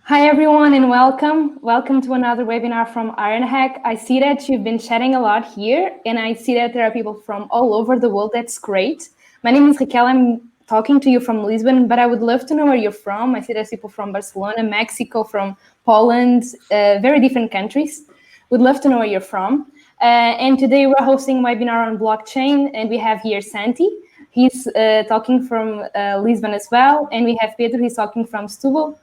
Hi everyone and welcome. Welcome to another webinar from Ironhack. I see that you've been chatting a lot here and I see that there are people from all over the world. That's great. My name is Raquel. I'm talking to you from Lisbon, but I would love to know where you're from. I see there's people from Barcelona, Mexico, from Poland, very different countries. Would love to know where you're from. And today we're hosting a webinar on blockchain and we have here Santi. He's talking from Lisbon as well. And we have Pedro, he's talking from Setúbal.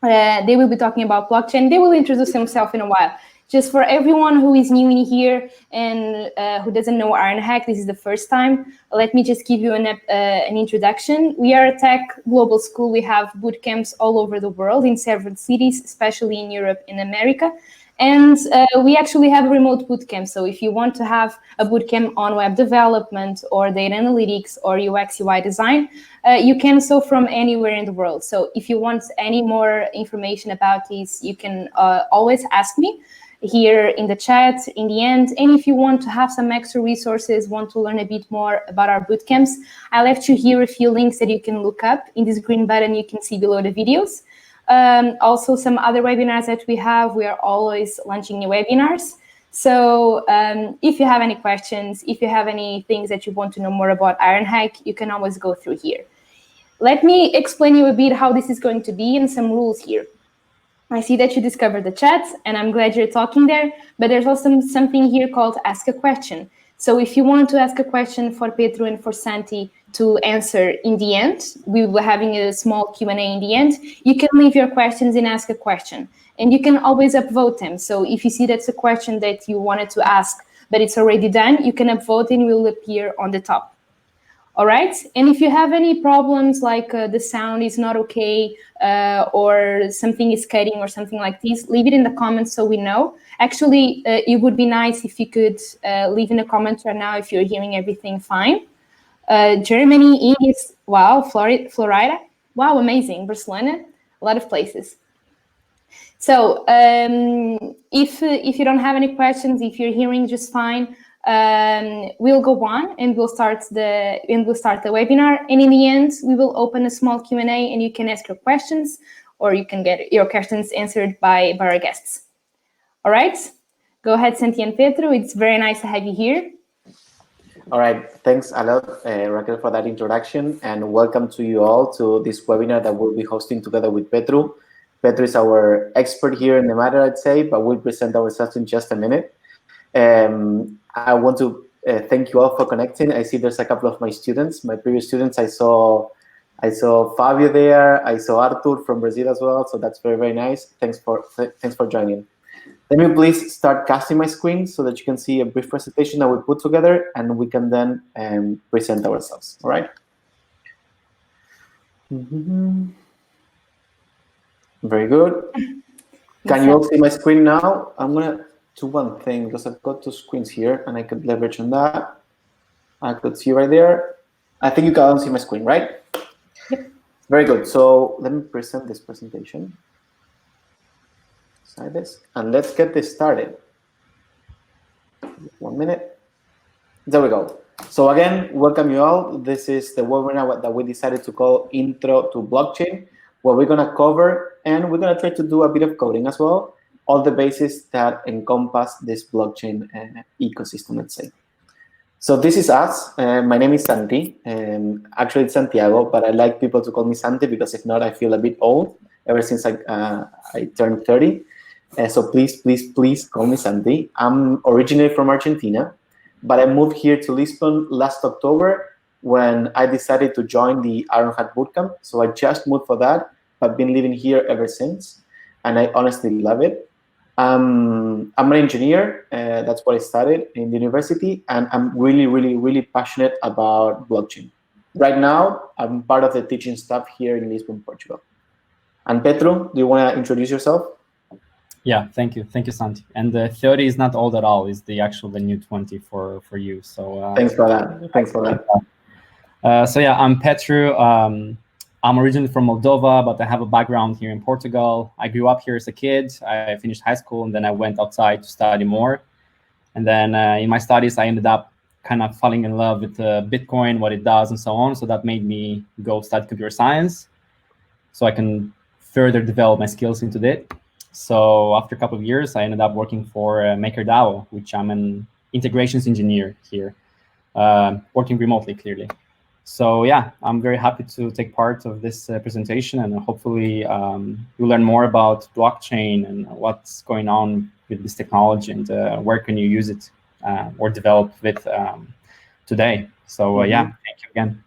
They will be talking about blockchain. They will introduce themselves in a while. Just for everyone who is new in here and who doesn't know Ironhack, this is the first time. Let me just give you an introduction. We are a tech global school. We have boot camps all over the world in several cities, especially in Europe and America. And we actually have a remote bootcamp. So if you want to have a bootcamp on web development or data analytics or UX UI design, you can so from anywhere in the world. So if you want any more information about this, you can always ask me here in the chat in the end. And if you want to have some extra resources, want to learn a bit more about our bootcamps, I left you here a few links that you can look up. In this green button, you can see below the videos. Also, some other webinars that we have, we are always launching new webinars. So if you have any questions, if you have any things that you want to know more about Ironhack, you can always go through here. Let me explain you a bit how this is going to be and some rules here. I see that you discovered the chat and I'm glad you're talking there, but there's also something here called Ask a Question. So if you want to ask a question for Pedro and for Santi to answer in the end, we will be having a small Q&A in the end. You can leave your questions and ask a question. And you can always upvote them. So if you see that's a question that you wanted to ask, but it's already done, you can upvote and it will appear on the top. All right. And if you have any problems like the sound is not okay or something is cutting or something like this, leave it in the comments so we know. Actually, it would be nice if you could leave in the comments right now if you're hearing everything fine. Germany, India, wow, Florida, wow, amazing. Barcelona, a lot of places. So if you don't have any questions, if you're hearing just fine, we'll go on and we'll start the webinar. And in the end, we will open a small Q&A and you can ask your questions or you can get your questions answered by our guests. All right, go ahead, Santi and Pedro. It's very nice to have you here. All right, thanks a lot, Raquel, for that introduction, and welcome to you all to this webinar that we'll be hosting together with Pedro. Pedro is our expert here in the matter, I'd say, but we'll present ourselves in just a minute. I want to thank you all for connecting. I see there's a couple of my students, my previous students. I saw Fabio there. I saw Arthur from Brazil as well. So that's very, very nice. Thanks for joining. Let me please start casting my screen so that you can see a brief presentation that we put together, and we can then present ourselves. All right. Very good. Can you all see my screen now? I'm gonna do one thing because I've got two screens here and I could leverage on that. I could see right there. I think you can see my screen, right? Yep. Very good. So let me present this presentation. Side this, and let's get this started. 1 minute. There we go. So again, welcome you all. This is the webinar that we decided to call Intro to Blockchain, where we're going to cover, and we're going to try to do a bit of coding as well, all the bases that encompass this blockchain ecosystem, let's say. So this is us. My name is Santi. Actually, it's Santiago, but I like people to call me Santi because if not, I feel a bit old ever since I turned 30. So please, please, please call me Santi. I'm originally from Argentina, but I moved here to Lisbon last October when I decided to join the Ironhack Bootcamp. So I just moved for that. I've been living here ever since, and I honestly love it. I'm an engineer. That's what I studied in the university, and I'm really, really, really passionate about blockchain. Right now, I'm part of the teaching staff here in Lisbon, Portugal. And Pedro, do you want to introduce yourself? Yeah, thank you, Santi. And the 30 is not old at all; it's the new 20 for you. So thanks for that. Thanks for that. So yeah, I'm Petru. I'm originally from Moldova, but I have a background here in Portugal. I grew up here as a kid. I finished high school, and then I went outside to study more. And then in my studies, I ended up kind of falling in love with Bitcoin, what it does, and so on. So that made me go study computer science, so I can further develop my skills into it. So after a couple of years, I ended up working for MakerDAO, which I'm an integrations engineer here, working remotely, clearly. So yeah, I'm very happy to take part of this presentation, and hopefully you'll learn more about blockchain and what's going on with this technology and where can you use it or develop it today. So yeah, thank you again.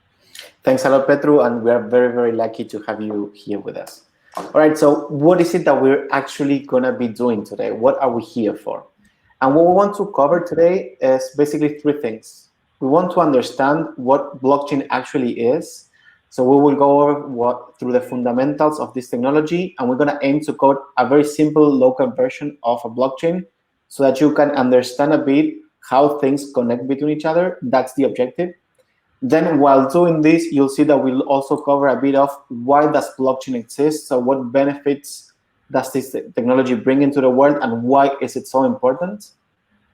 Thanks a lot, Petru, and we are very, very lucky to have you here with us. All right, so what is it that we're actually going to be doing today? What are we here for? And what we want to cover today is basically three things. We want to understand what blockchain actually is. So we will go over through the fundamentals of this technology, and we're going to aim to code a very simple local version of a blockchain so that you can understand a bit how things connect between each other. That's the objective. Then while doing this, you'll see that we'll also cover a bit of why does blockchain exist, so what benefits does this technology bring into the world, and why is it so important?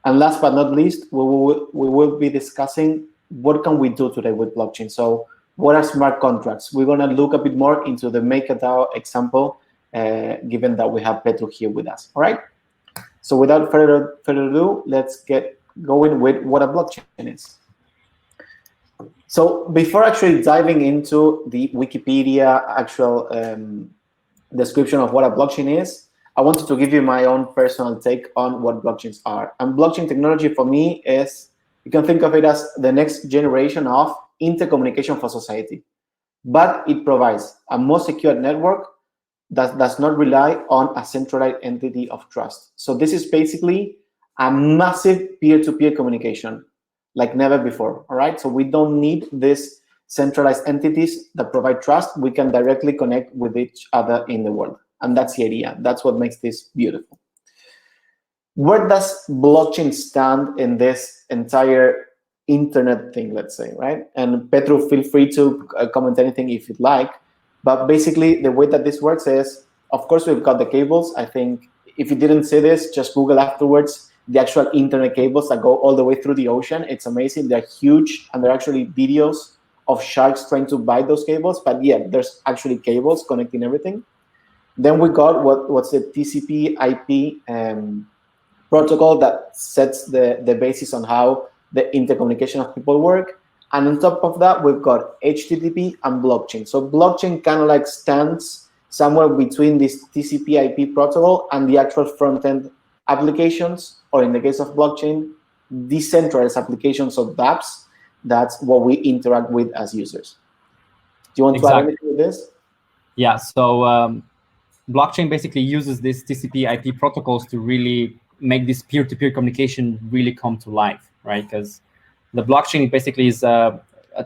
And last but not least, we will be discussing what can we do today with blockchain. So what are smart contracts? We're going to look a bit more into the MakerDAO example, given that we have Petru here with us. All right. So without further ado, let's get going with what a blockchain is. So before actually diving into the Wikipedia actual description of what a blockchain is, I wanted to give you my own personal take on what blockchains are. And blockchain technology for me is, you can think of it as the next generation of intercommunication for society. But it provides a more secure network that does not rely on a centralized entity of trust. So this is basically a massive peer-to-peer communication like never before, all right? So we don't need these centralized entities that provide trust. We can directly connect with each other in the world. And that's the idea. That's what makes this beautiful. Where does blockchain stand in this entire internet thing, let's say, right? And Petru, feel free to comment anything if you'd like. But basically, the way that this works is, of course, we've got the cables. I think if you didn't see this, just Google afterwards the actual internet cables that go all the way through the ocean. It's amazing. They're huge, and they're actually videos of sharks trying to bite those cables. But yeah, there's actually cables connecting everything. Then we got what's the TCP/IP protocol that sets the basis on how the intercommunication of people work. And on top of that, we've got HTTP and blockchain. So blockchain kind of like stands somewhere between this TCP/IP protocol and the actual front-end applications, or in the case of blockchain, decentralized applications of dApps. That's what we interact with as users. Do you want to add anything with this? Yeah, so blockchain basically uses these TCP/IP protocols to really make this peer-to-peer communication really come to life, right? Because the blockchain basically is a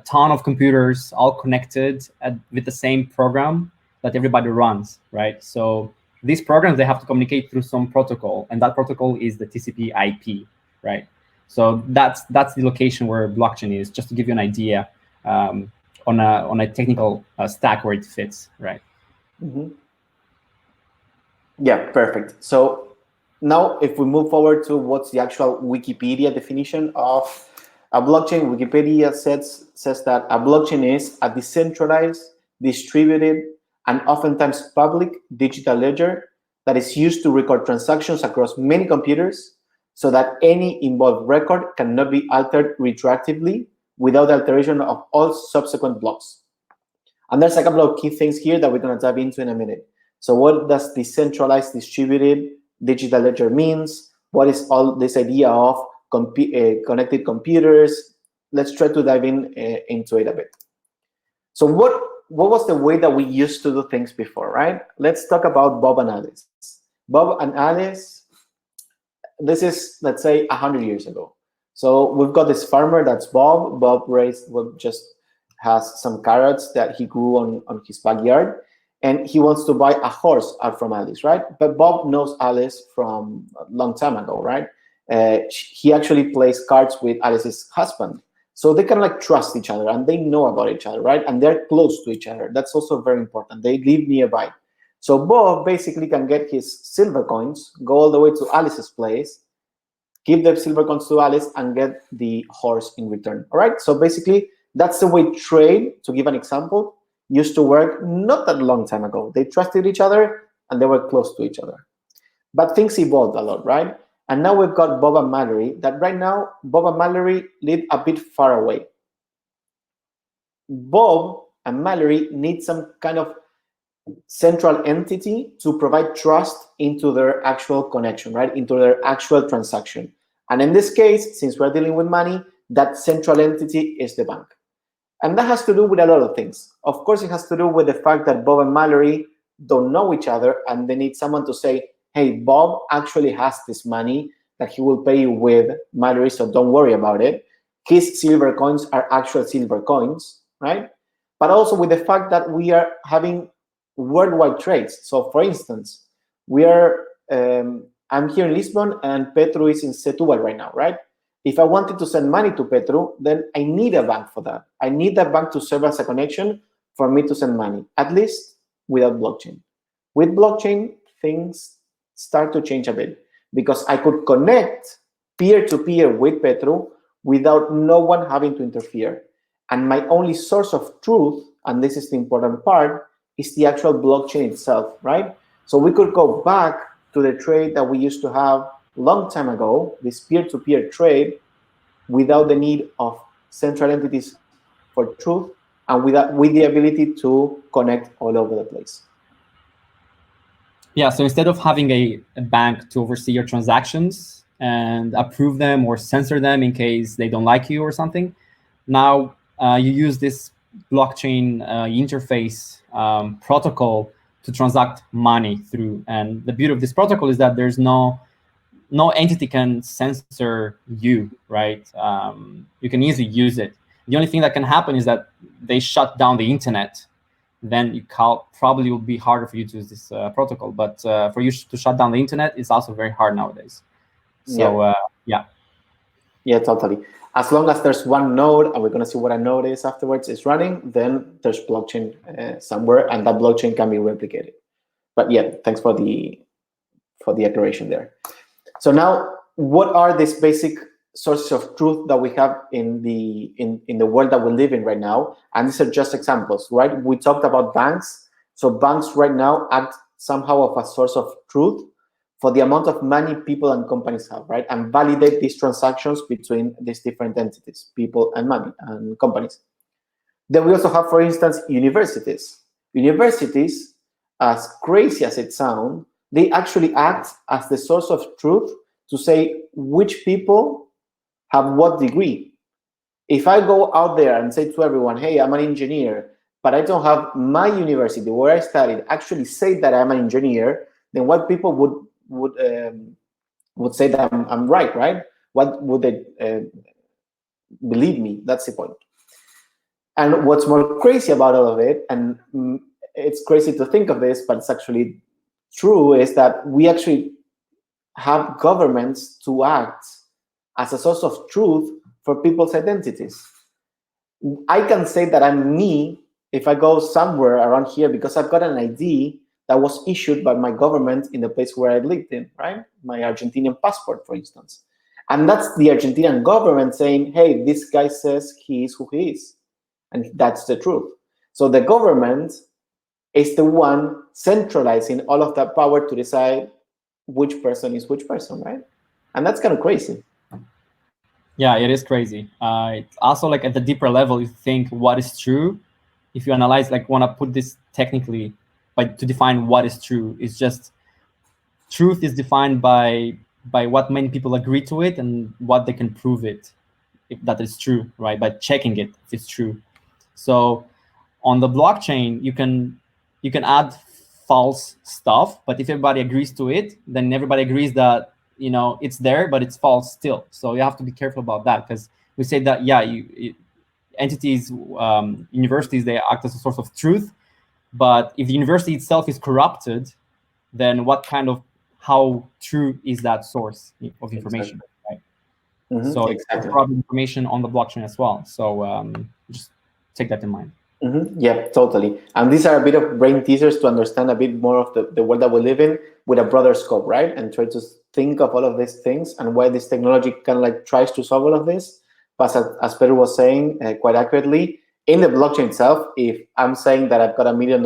ton of computers all connected with the same program that everybody runs, right? So these programs, they have to communicate through some protocol, and that protocol is the TCP/IP, right? So that's the location where blockchain is, just to give you an idea on a technical stack where it fits, right? Mm-hmm. Yeah, perfect. So now if we move forward to what's the actual Wikipedia definition of a blockchain, Wikipedia says that a blockchain is a decentralized, distributed, and oftentimes public digital ledger that is used to record transactions across many computers so that any involved record cannot be altered retroactively without alteration of all subsequent blocks. And there's a couple of key things here that we're going to dive into in a minute. So what does decentralized distributed digital ledger means? What is all this idea of connected computers? Let's try to dive into it a bit. So what was the way that we used to do things before, right? Let's talk about Bob and Alice. Bob and Alice, this is, let's say, 100 years ago. So we've got this farmer, that's Bob. Bob just has some carrots that he grew on his backyard, and he wants to buy a horse out from Alice, right? But Bob knows Alice from a long time ago, right? He actually plays cards with Alice's husband. So they kind of like trust each other, and they know about each other, right? And they're close to each other. That's also very important. They live nearby. So Bob basically can get his silver coins, go all the way to Alice's place, give the silver coins to Alice, and get the horse in return, all right? So basically, that's the way trade, to give an example, used to work not that long time ago. They trusted each other and they were close to each other. But things evolved a lot, right? And now we've got Bob and Mallory, that right now, Bob and Mallory live a bit far away. Bob and Mallory need some kind of central entity to provide trust into their actual connection, right? Into their actual transaction. And in this case, since we're dealing with money, that central entity is the bank. And that has to do with a lot of things. Of course, it has to do with the fact that Bob and Mallory don't know each other, and they need someone to say, hey, Bob actually has this money that he will pay you with, Mallory, so don't worry about it. His silver coins are actual silver coins, right? But also with the fact that we are having worldwide trades. So for instance, we are, I'm here in Lisbon and Petru is in Setúbal right now, right? If I wanted to send money to Petru, then I need a bank for that. I need that bank to serve as a connection for me to send money, at least without blockchain. With blockchain, things start to change a bit because I could connect peer-to-peer with Petru without no one having to interfere. And my only source of truth, and this is the important part, is the actual blockchain itself, right? So we could go back to the trade that we used to have a long time ago, this peer-to-peer trade, without the need of central entities for truth and with the ability to connect all over the place. Yeah, so instead of having a bank to oversee your transactions and approve them or censor them in case they don't like you or something, now you use this blockchain interface protocol to transact money through. And the beauty of this protocol is that there's no entity can censor you, right? You can easily use it. The only thing that can happen is that they shut down the internet. Then you probably will be harder for you to use this protocol. But for you to shut down the internet, it's also very hard nowadays. So yeah. Yeah, totally. As long as there's one node, and we're going to see what a node is afterwards, is running, then there's blockchain somewhere, and that blockchain can be replicated. But yeah, thanks for the declaration there. So now, what are these basic sources of truth that we have in the world that we live in right now? And these are just examples, right? We talked about banks. So banks right now act somehow of a source of truth for the amount of money people and companies have, right? And validate these transactions between these different entities, people and money and companies. Then we also have, for instance, universities. Universities, as crazy as it sounds, they actually act as the source of truth to say which people have what degree. If I go out there and say to everyone, hey, I'm an engineer, but I don't have my university where I studied actually say that I'm an engineer, then what people would say that I'm right? What would they believe me? That's the point. And what's more crazy about all of it, and it's crazy to think of this, but it's actually true, is that we actually have governments to act as a source of truth for people's identities. I can say that I'm me if I go somewhere around here because I've got an ID that was issued by my government in the place where I lived in, right? My Argentinian passport, for instance. And that's the Argentinian government saying, hey, this guy says he is who he is. And that's the truth. So the government is the one centralizing all of that power to decide which person is which person, right? And that's kind of crazy. Yeah, it is crazy. It's also like at the deeper level, you think what is true. If you analyze, like want to put this technically, but to define what is true, is just truth is defined by what many people agree to it and what they can prove it, if that is true, right? By checking it if it's true. So on the blockchain, you can add false stuff, but if everybody agrees to it, then everybody agrees that it's there, but it's false still. So you have to be careful about that, because we say that entities, universities, they act as a source of truth, but if the university itself is corrupted, then how true is that source of information, right? Mm-hmm. So exactly. It's information on the blockchain as well. So just take that in mind. Mm-hmm. Yeah, totally. And these are a bit of brain teasers to understand a bit more of the world that we live in with a broader scope, right? And try to think of all of these things and why this technology kind of like tries to solve all of this. But as Pedro was saying quite accurately, In the blockchain itself, if I'm saying that I've got $1 million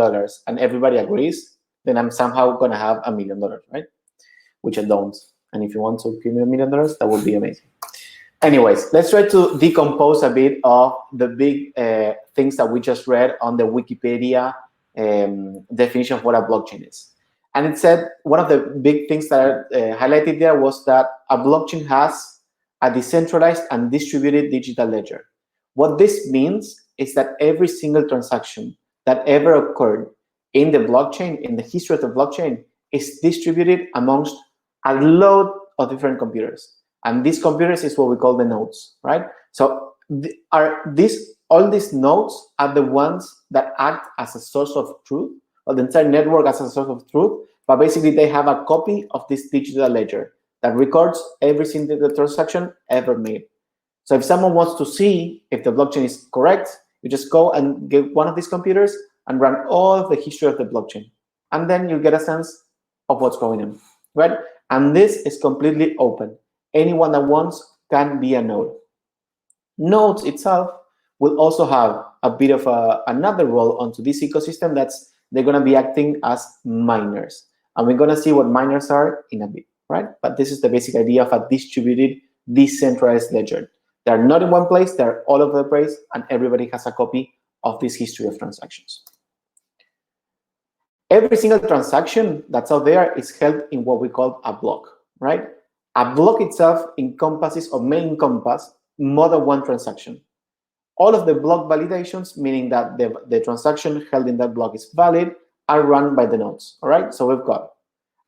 and everybody agrees, then I'm somehow going to have $1 million, right? Which I don't. And if you want to give me $1 million, that would be amazing. Anyways, let's try to decompose a bit of the big things that we just read on the Wikipedia definition of what a blockchain is. And it said one of the big things that are highlighted there was that a blockchain has a decentralized and distributed digital ledger. What this means is that every single transaction that ever occurred in the blockchain, in the history of the blockchain, is distributed amongst a load of different computers. And these computers is what we call the nodes, right? So all these nodes are the ones that act as a source of truth, or the entire network as a source of truth, but basically they have a copy of this digital ledger that records every single transaction ever made. So if someone wants to see if the blockchain is correct, you just go and get one of these computers and run all of the history of the blockchain. And then you get a sense of what's going on, right? And this is completely open. Anyone that wants can be a node. Nodes itself will also have a bit of another role onto this ecosystem. They're going to be acting as miners. And we're going to see what miners are in a bit, right? But this is the basic idea of a distributed, decentralized ledger. They're not in one place, they're all over the place, and everybody has a copy of this history of transactions. Every single transaction that's out there is held in what we call a block, right? A block itself encompasses or may encompass more than one transaction. All of the block validations, meaning that the transaction held in that block is valid, are run by the nodes, all right? So we've got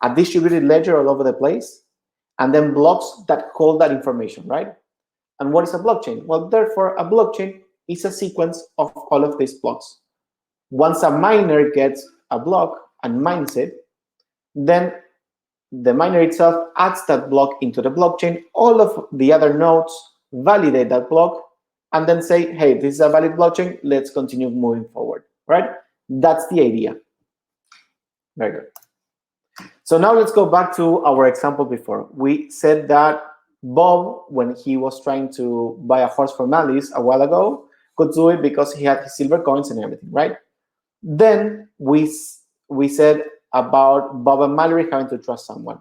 a distributed ledger all over the place, and then blocks that hold that information, right? And what is a blockchain? Well, therefore, a blockchain is a sequence of all of these blocks. Once a miner gets a block and mines it, then the miner itself adds that block into the blockchain. All of the other nodes validate that block and then say, hey, this is a valid blockchain, let's continue moving forward, right? That's the idea. Very good. So now let's go back to our example before. We said that Bob, when he was trying to buy a horse from Alice a while ago, could do it because he had his silver coins and everything, right? Then we said about Bob and Mallory having to trust someone.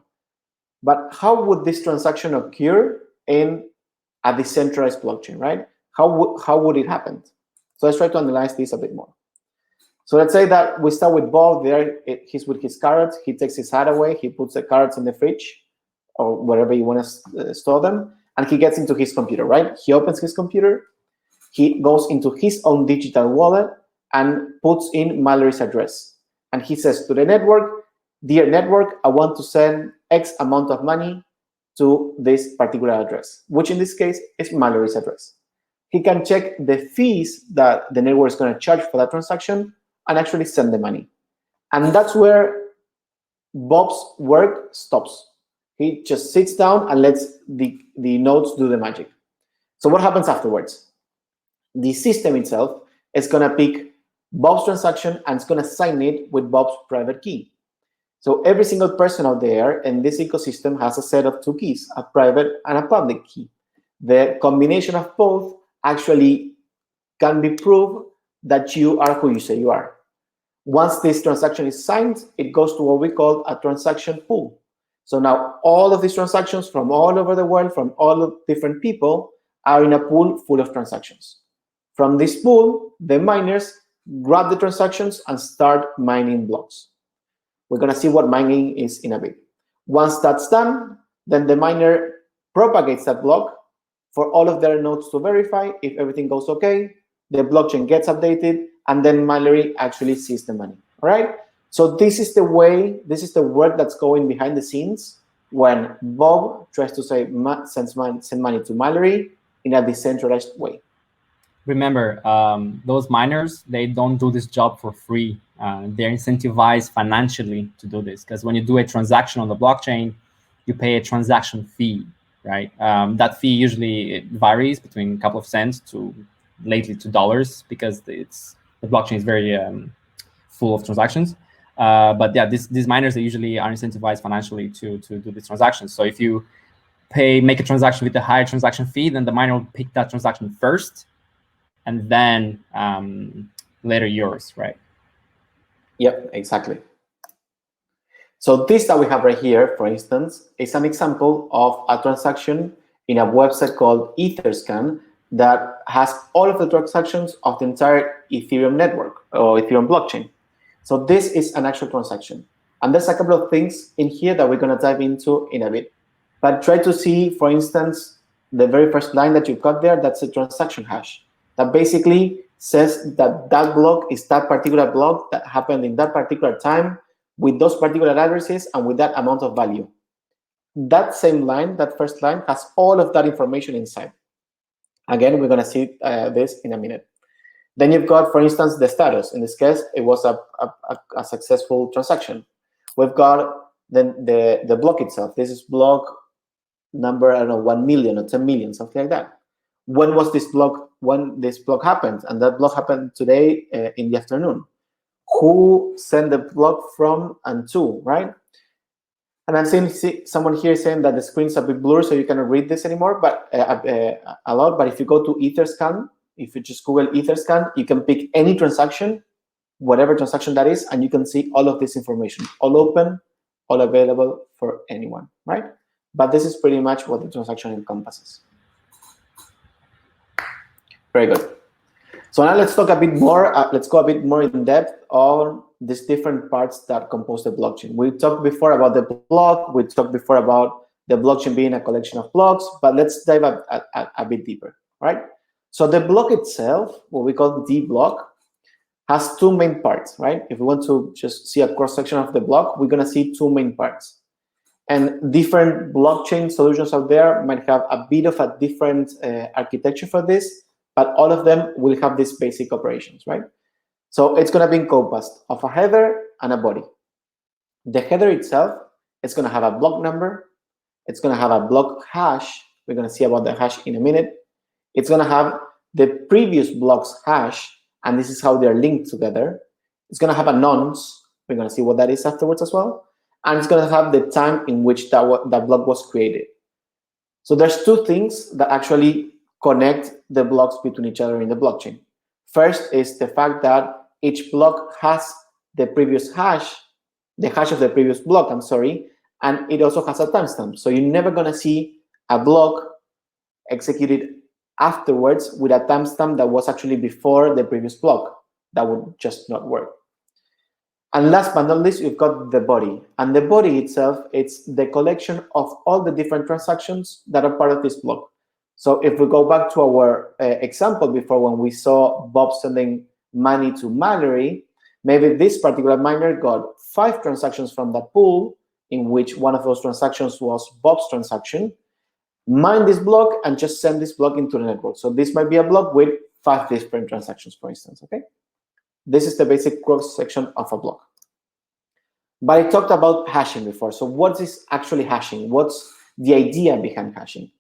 But how would this transaction occur in a decentralized blockchain, right? How would it happen? So let's try to analyze this a bit more. So let's say that we start with Bob there. He's with his carrots. He takes his hat away. He puts the carrots in the fridge or wherever you want to store them. And he gets into his computer, right? He opens his computer. He goes into his own digital wallet and puts in Mallory's address. And he says to the network, dear network, I want to send X amount of money to this particular address, which in this case is Mallory's address. He can check the fees that the network is going to charge for that transaction and actually send the money. And that's where Bob's work stops. He just sits down and lets the nodes do the magic. So what happens afterwards? The system itself is going to pick Bob's transaction and it's going to sign it with Bob's private key. So every single person out there in this ecosystem has a set of two keys, a private and a public key. The combination of both actually can be proved that you are who you say you are. Once this transaction is signed, it goes to what we call a transaction pool. So now all of these transactions from all over the world, from all of different people, are in a pool full of transactions. From this pool, the miners grab the transactions and start mining blocks. We're going to see what mining is in a bit. Once that's done, then the miner propagates that block for all of their nodes to verify. If everything goes okay, the blockchain gets updated, and then Mallory actually sees the money. All right? So this is the way, this is the work that's going behind the scenes when Bob tries to say send money to Mallory in a decentralized way. Remember, those miners, they don't do this job for free. They're incentivized financially to do this, because when you do a transaction on the blockchain, you pay a transaction fee, right? That fee usually varies between a couple of cents to lately $2, because the blockchain is very full of transactions. But yeah, these miners, they usually are incentivized financially to do these transactions. So if you make a transaction with a higher transaction fee, then the miner will pick that transaction first, and then later yours, right? Yep, exactly. So this that we have right here, for instance, is an example of a transaction in a website called Etherscan that has all of the transactions of the entire Ethereum network or Ethereum blockchain. So this is an actual transaction. And there's a couple of things in here that we're going to dive into in a bit. But try to see, for instance, the very first line that you've got there, that's a transaction hash. That basically says that that block is that particular block that happened in that particular time with those particular addresses and with that amount of value. That same line, that first line, has all of that information inside. Again, we're going to see this in a minute. Then you've got, for instance, the status. In this case, it was a successful transaction. We've got then the block itself. This is block number, I don't know, 1 million or 10 million, something like that. When was this block? When this block happened? And that block happened today in the afternoon. Who sent the block from and to, right? And I'm seeing someone here saying that the screen's a bit blurry, so you cannot read this anymore, but a lot. But if you go to Etherscan, if you just Google Etherscan, you can pick any transaction, whatever transaction that is, and you can see all of this information, all open, all available for anyone, right? But this is pretty much what the transaction encompasses. Very good. So now let's talk a bit more. Let's go a bit more in depth on these different parts that compose the blockchain. We talked before about the block. We talked before about the blockchain being a collection of blocks, but let's dive a bit deeper, right? So the block itself, what we call the block, has two main parts, right? If we want to just see a cross-section of the block, we're going to see two main parts. And different blockchain solutions out there might have a bit of a different architecture for this, but all of them will have these basic operations, right? So it's going to be encompassed of a header and a body. The header itself is going to have a block number. It's going to have a block hash. We're going to see about the hash in a minute. It's going to have the previous block's hash, and this is how they're linked together. It's going to have a nonce. We're going to see what that is afterwards as well. And it's going to have the time in which that block was created. So there's two things that actually connect the blocks between each other in the blockchain. First is the fact that each block has the previous hash, the hash of the previous block, I'm sorry, and it also has a timestamp. So you're never going to see a block executed afterwards with a timestamp that was actually before the previous block. That would just not work. And last but not least, you've got the body. And the body itself, it's the collection of all the different transactions that are part of this block. So if we go back to our example before when we saw Bob sending money to Mallory, maybe this particular miner got 5 transactions from that pool, in which one of those transactions was Bob's transaction, mine this block and just send this block into the network. So this might be a block with 5 different transactions, for instance, okay? This is the basic cross-section of a block. But I talked about hashing before. So what is actually hashing? What's the idea behind hashing?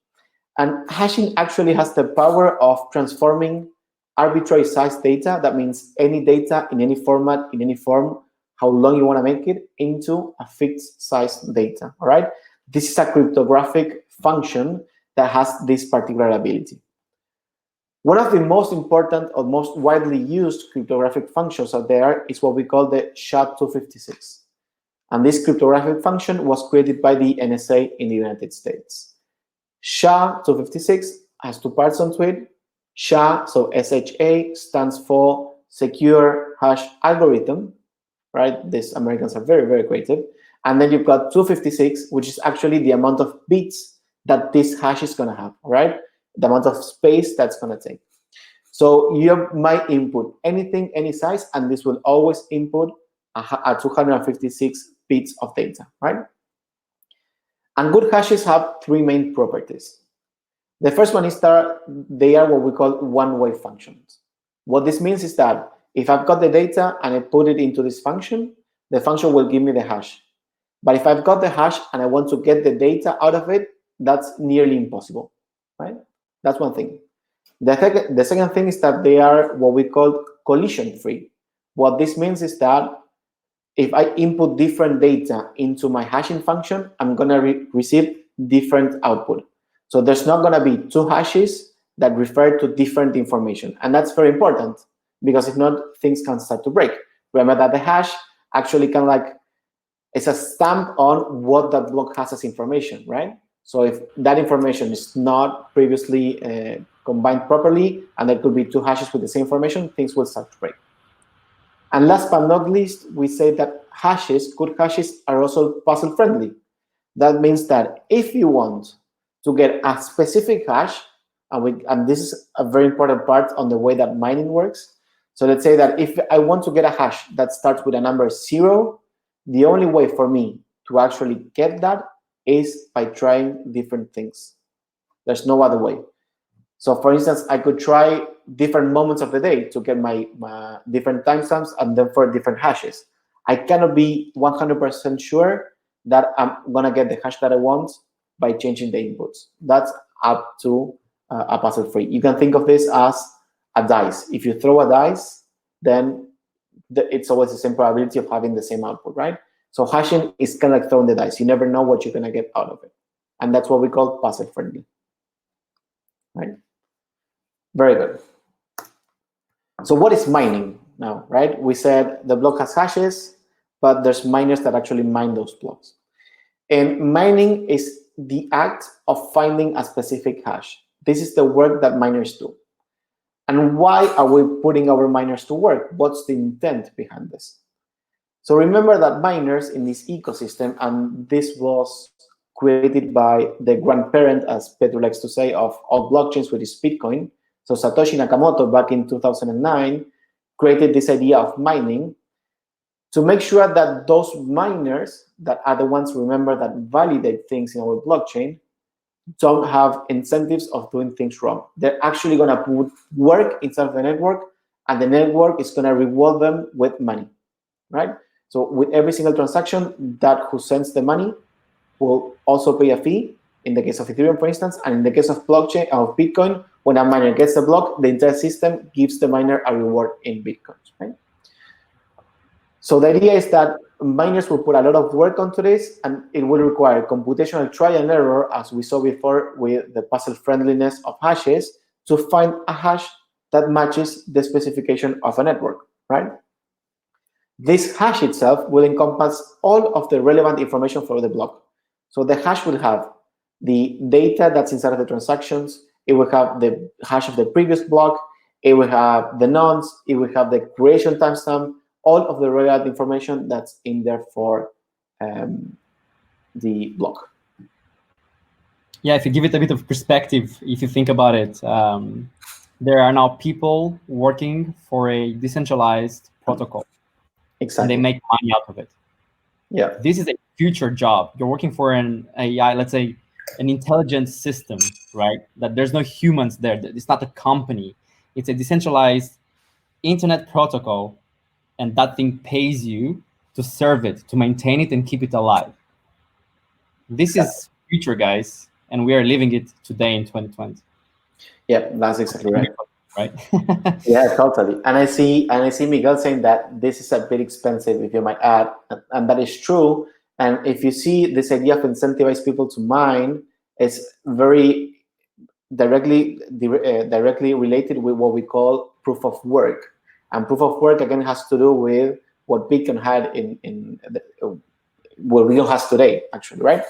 And hashing actually has the power of transforming arbitrary size data, that means any data in any format, in any form, how long you want to make it, into a fixed size data, all right? This is a cryptographic function that has this particular ability. One of the most important or most widely used cryptographic functions out there is what we call the SHA-256. And this cryptographic function was created by the NSA in the United States. SHA-256 has 2 parts onto it. SHA, so SHA, stands for Secure Hash Algorithm, right? These Americans are very, very creative. And then you've got 256, which is actually the amount of bits that this hash is going to have, right? The amount of space that's going to take. So you might input anything, any size, and this will always input a 256 bits of data, right? And good hashes have 3 main properties. The first one is that they are what we call one-way functions. What this means is that if I've got the data and I put it into this function, the function will give me the hash. But if I've got the hash and I want to get the data out of it, that's nearly impossible, right? That's one thing. The second thing is that they are what we call collision-free. What this means is that if I input different data into my hashing function, I'm going to receive different output. So there's not going to be 2 hashes that refer to different information. And that's very important, because if not, things can start to break. Remember that the hash actually can it's a stamp on what that block has as information, right? So if that information is not previously combined properly, and there could be two hashes with the same information, things will start to break. And last but not least, we say that good hashes are also puzzle friendly. That means that if you want to get a specific hash, and this is a very important part on the way that mining works. So let's say that if I want to get a hash that starts with a number 0, the only way for me to actually get that is by trying different things. There's no other way. So for instance, I could try different moments of the day to get my different timestamps and then for different hashes. I cannot be 100% sure that I'm gonna get the hash that I want by changing the inputs. That's up to a puzzle free. You can think of this as a dice. If you throw a dice, then it's always the same probability of having the same output, right? So hashing is kind of like throwing the dice. You never know what you're gonna get out of it. And that's what we call puzzle friendly, right? Very good. So what is mining now, right? We said the block has hashes, but there's miners that actually mine those blocks. And mining is the act of finding a specific hash. This is the work that miners do. And why are we putting our miners to work? What's the intent behind this? So remember that miners in this ecosystem, and this was created by the grandparent, as Pedro likes to say, of all blockchains, which is Bitcoin. So Satoshi Nakamoto, back in 2009, created this idea of mining to make sure that those miners, that are the ones, remember, that validate things in our blockchain, don't have incentives of doing things wrong. They're actually going to put work inside of the network, and the network is going to reward them with money, right? So with every single transaction, that who sends the money will also pay a fee, in the case of Ethereum, for instance, and in the case of blockchain, of Bitcoin, when a miner gets the block, the entire system gives the miner a reward in Bitcoins, right? So the idea is that miners will put a lot of work onto this, and it will require computational trial and error, as we saw before with the puzzle friendliness of hashes, to find a hash that matches the specification of a network, right? This hash itself will encompass all of the relevant information for the block. So the hash will have the data that's inside of the transactions, it will have the hash of the previous block, it will have the nonce, it will have the creation timestamp, all of the relevant information that's in there for the block. Yeah, if you give it a bit of perspective, if you think about it, there are now people working for a decentralized protocol. Exactly. And they make money out of it. Yeah. This is a future job. You're working for an AI, let's say, an intelligent system, right? That there's no humans there. It's not a company. It's a decentralized internet protocol, and that thing pays you to serve it, to maintain it, and keep it alive. This is future, guys, and we are living it today in 2020. Yeah, that's exactly right. Right? Yeah, totally. And I see Miguel saying that this is a bit expensive, if you might add, and that is true. And if you see this idea of incentivize people to mine, it's very directly related with what we call proof of work. And proof of work, again, has to do with what Bitcoin had what Real has today, actually, right?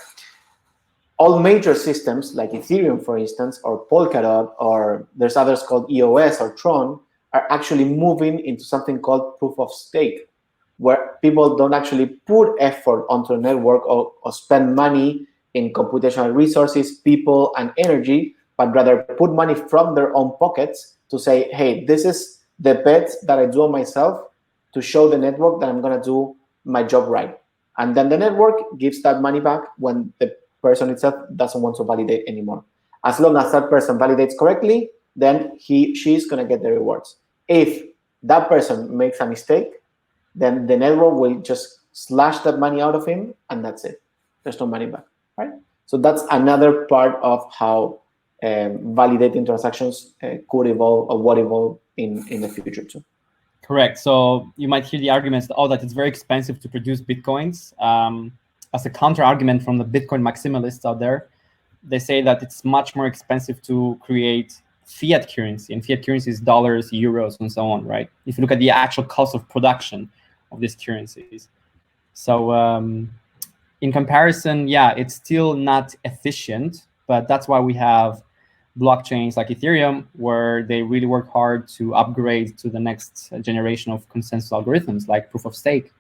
All major systems, like Ethereum, for instance, or Polkadot, or there's others called EOS or Tron, are actually moving into something called proof of stake, where people don't actually put effort onto a network or spend money in computational resources, people, and energy, but rather put money from their own pockets to say, hey, this is the bet that I do on myself to show the network that I'm going to do my job right. And then the network gives that money back when the person itself doesn't want to validate anymore. As long as that person validates correctly, then she's going to get the rewards. If that person makes a mistake, then the network will just slash that money out of him, and that's it. There's no money back, right? So that's another part of how validating transactions could evolve, or what evolve in the future too. Correct. So you might hear the arguments, that it's very expensive to produce Bitcoins. As a counter argument from the Bitcoin maximalists out there, they say that it's much more expensive to create fiat currency, and fiat currency is dollars, euros, and so on, right? If you look at the actual cost of production of these currencies. So in comparison, yeah, it's still not efficient, but that's why we have blockchains like Ethereum, where they really work hard to upgrade to the next generation of consensus algorithms, like proof of stake,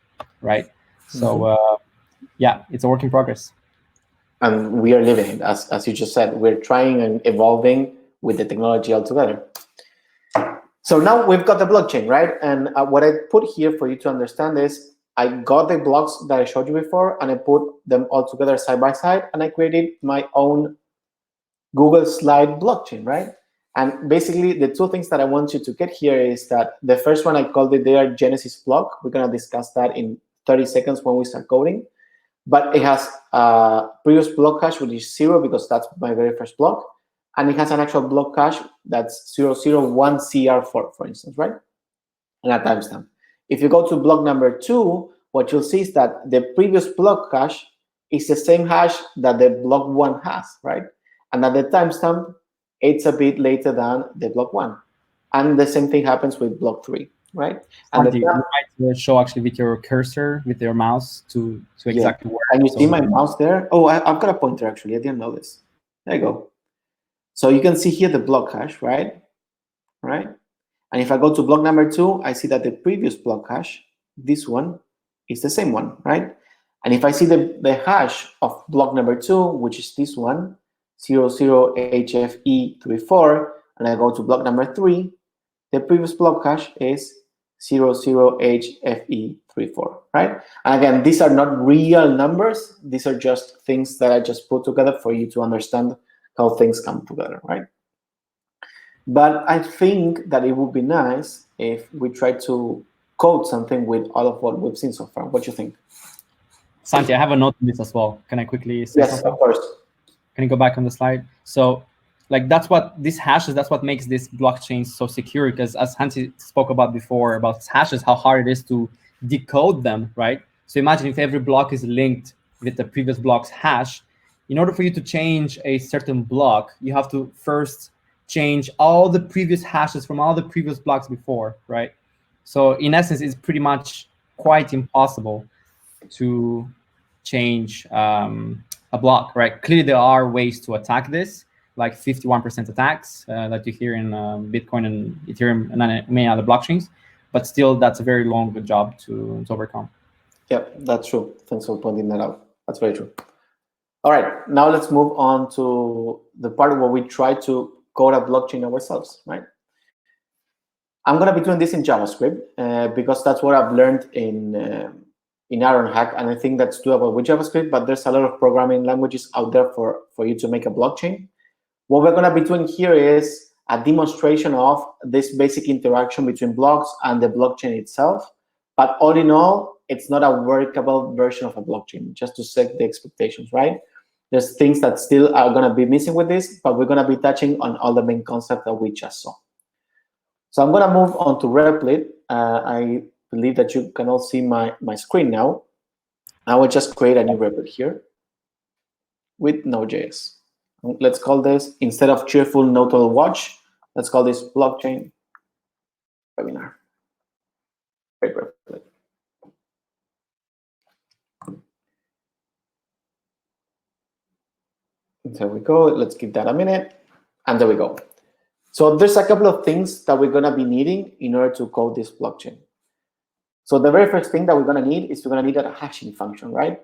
right? So yeah, it's a work in progress. And we are living it, as you just said. We're trying and evolving with the technology altogether. So now we've got the blockchain, right? And what I put here for you to understand is, I got the blocks that I showed you before, and I put them all together side by side, and I created my own Google slide blockchain, right? And basically, the two things that I want you to get here is that the first one, I called it their Genesis block. We're going to discuss that in 30 seconds when we start coding. But it has a previous block hash, which is 0, because that's my very first block. And it has an actual block hash that's 001 CR4, for instance, right? And a timestamp. If you go to block number 2, what you'll see is that the previous block hash is the same hash that the block 1 has, right? And at the timestamp, it's a bit later than the block 1. And the same thing happens with block 3, right? And you might show actually with your cursor, with your mouse to exactly where. Can you see my mouse there? Oh, I've got a pointer actually. I didn't know this. There you go. So you can see here the block hash, right? Right? And if I go to block number 2, I see that the previous block hash, this one, is the same one, right? And if I see the hash of block number 2, which is this one, 00HFE34, and I go to block number 3, the previous block hash is 00HFE34, right? And again, these are not real numbers. These are just things that I just put together for you to understand how things come together, right? But I think that it would be nice if we try to code something with all of what we've seen so far. What do you think? Santi, I have a note on this as well. Can I quickly say something? Yes, of course. Can you go back on the slide? So like that's what this hashes, that's what makes this blockchain so secure, because as Hansi spoke about before about hashes, how hard it is to decode them, right? So imagine if every block is linked with the previous block's hash. In order for you to change a certain block, you have to first change all the previous hashes from all the previous blocks before, right? So in essence, it's pretty much quite impossible to change a block, right? Clearly, there are ways to attack this, like 51% attacks that you hear in Bitcoin and Ethereum and many other blockchains, but still, that's a very long job to overcome. Yeah, that's true. Thanks for pointing that out. That's very true. All right, now let's move on to the part where we try to code a blockchain ourselves, right? I'm going to be doing this in JavaScript because that's what I've learned in Ironhack, and I think that's doable with JavaScript, but there's a lot of programming languages out there for you to make a blockchain. What we're going to be doing here is a demonstration of this basic interaction between blocks and the blockchain itself. But all in all, it's not a workable version of a blockchain, just to set the expectations, right? There's things that still are going to be missing with this, but we're going to be touching on all the main concepts that we just saw. So I'm going to move on to Replit. I believe that you can all see my screen now. I will just create a new Replit here with Node.js. Let's call this, instead of cheerful nodal watch, let's call this blockchain webinar. Great Replit. There we go. Let's give that a minute. And there we go. So there's a couple of things that we're going to be needing in order to code this blockchain. So the very first thing that we're going to need is we're going to need a hashing function, right?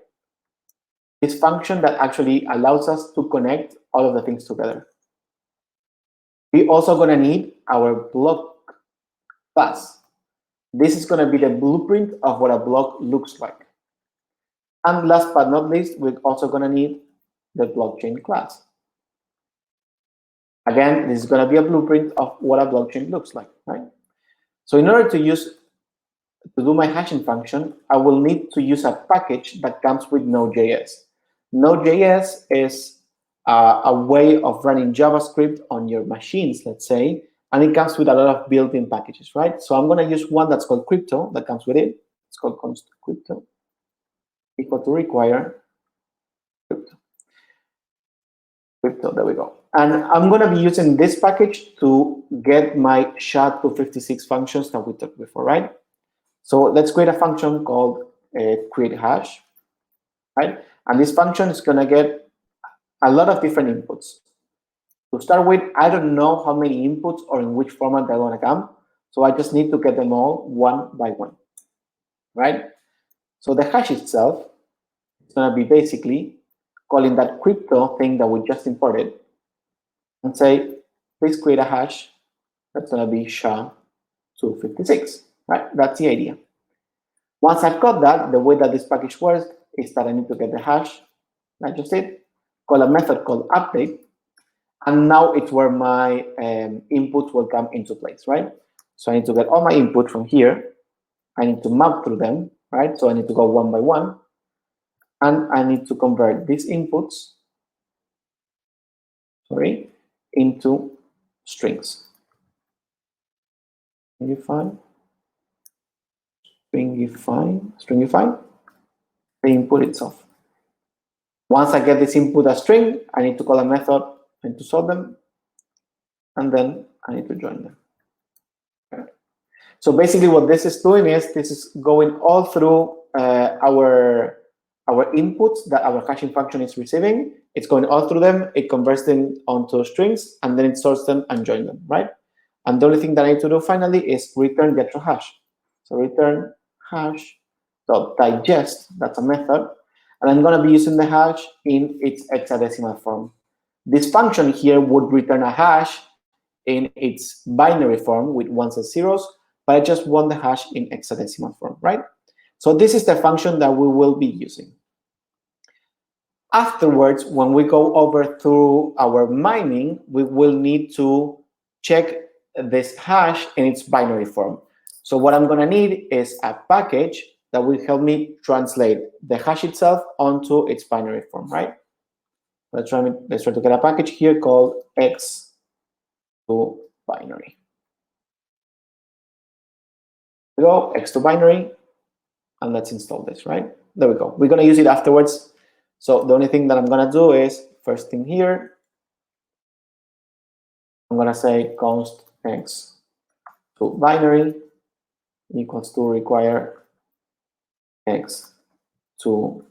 This function that actually allows us to connect all of the things together. We're also going to need our block class. This is going to be the blueprint of what a block looks like. And last but not least, we're also going to need the blockchain class. Again, this is going to be a blueprint of what a blockchain looks like, right? So in order to do my hashing function, I will need to use a package that comes with Node.js. Node.js is a way of running JavaScript on your machines, let's say, and it comes with a lot of built-in packages, right? So I'm going to use one that's called Crypto that comes with it. It's called const Crypto equal to require Crypto. There we go. And I'm going to be using this package to get my SHA-256 functions that we took before, right? So let's create a function called create hash, right? And this function is going to get a lot of different inputs. To start with, I don't know how many inputs or in which format they're going to come. So I just need to get them all one by one, right? So the hash itself is going to be basically calling that crypto thing that we just imported and say, please create a hash that's going to be SHA-256, right? That's the idea. Once I've got that, the way that this package works is that I need to get the hash, I just did, call a method called update, and now it's where my inputs will come into place, right? So I need to get all my input from here. I need to map through them, right? So I need to go one by one, and I need to convert these inputs, into strings. Stringify, the input itself. Once I get this input as string, I need to call a method and to sort them, and then I need to join them. Okay. So basically what this is doing is this is going all through our inputs that our hashing function is receiving. It's going all through them, it converts them onto strings, and then it sorts them and joins them, right? And the only thing that I need to do finally is return get to hash. So return hash.digest, that's a method, and I'm going to be using the hash in its hexadecimal form. This function here would return a hash in its binary form with ones and zeros, but I just want the hash in hexadecimal form, right? So this is the function that we will be using. Afterwards, when we go over through our mining, we will need to check this hash in its binary form. So what I'm going to need is a package that will help me translate the hash itself onto its binary form, right? Let's try to get a package here called x2binary. We go x2binary, and let's install this, right? There we go. We're going to use it afterwards. So the only thing that I'm going to do is, first thing here, I'm going to say const x2binary equals to require x2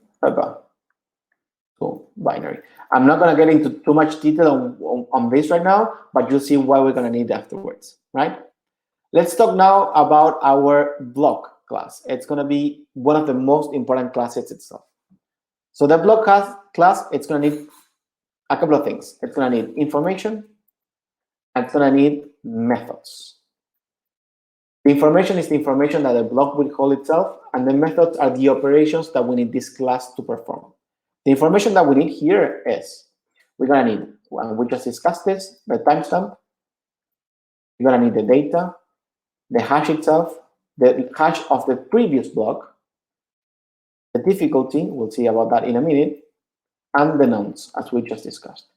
binary. I'm not going to get into too much detail on this right now, but you'll see what we're going to need afterwards, right? Let's talk now about our block class. It's going to be one of the most important classes itself. So the block class, it's going to need a couple of things. It's going to need information, and it's going to need methods. The information is the information that the block will hold itself, and the methods are the operations that we need this class to perform. The information that we need here is, we're going to need, and we just discussed this, the timestamp. You're going to need the data, the hash itself, the hash of the previous block, the difficulty, we'll see about that in a minute, and the nonce, as we just discussed.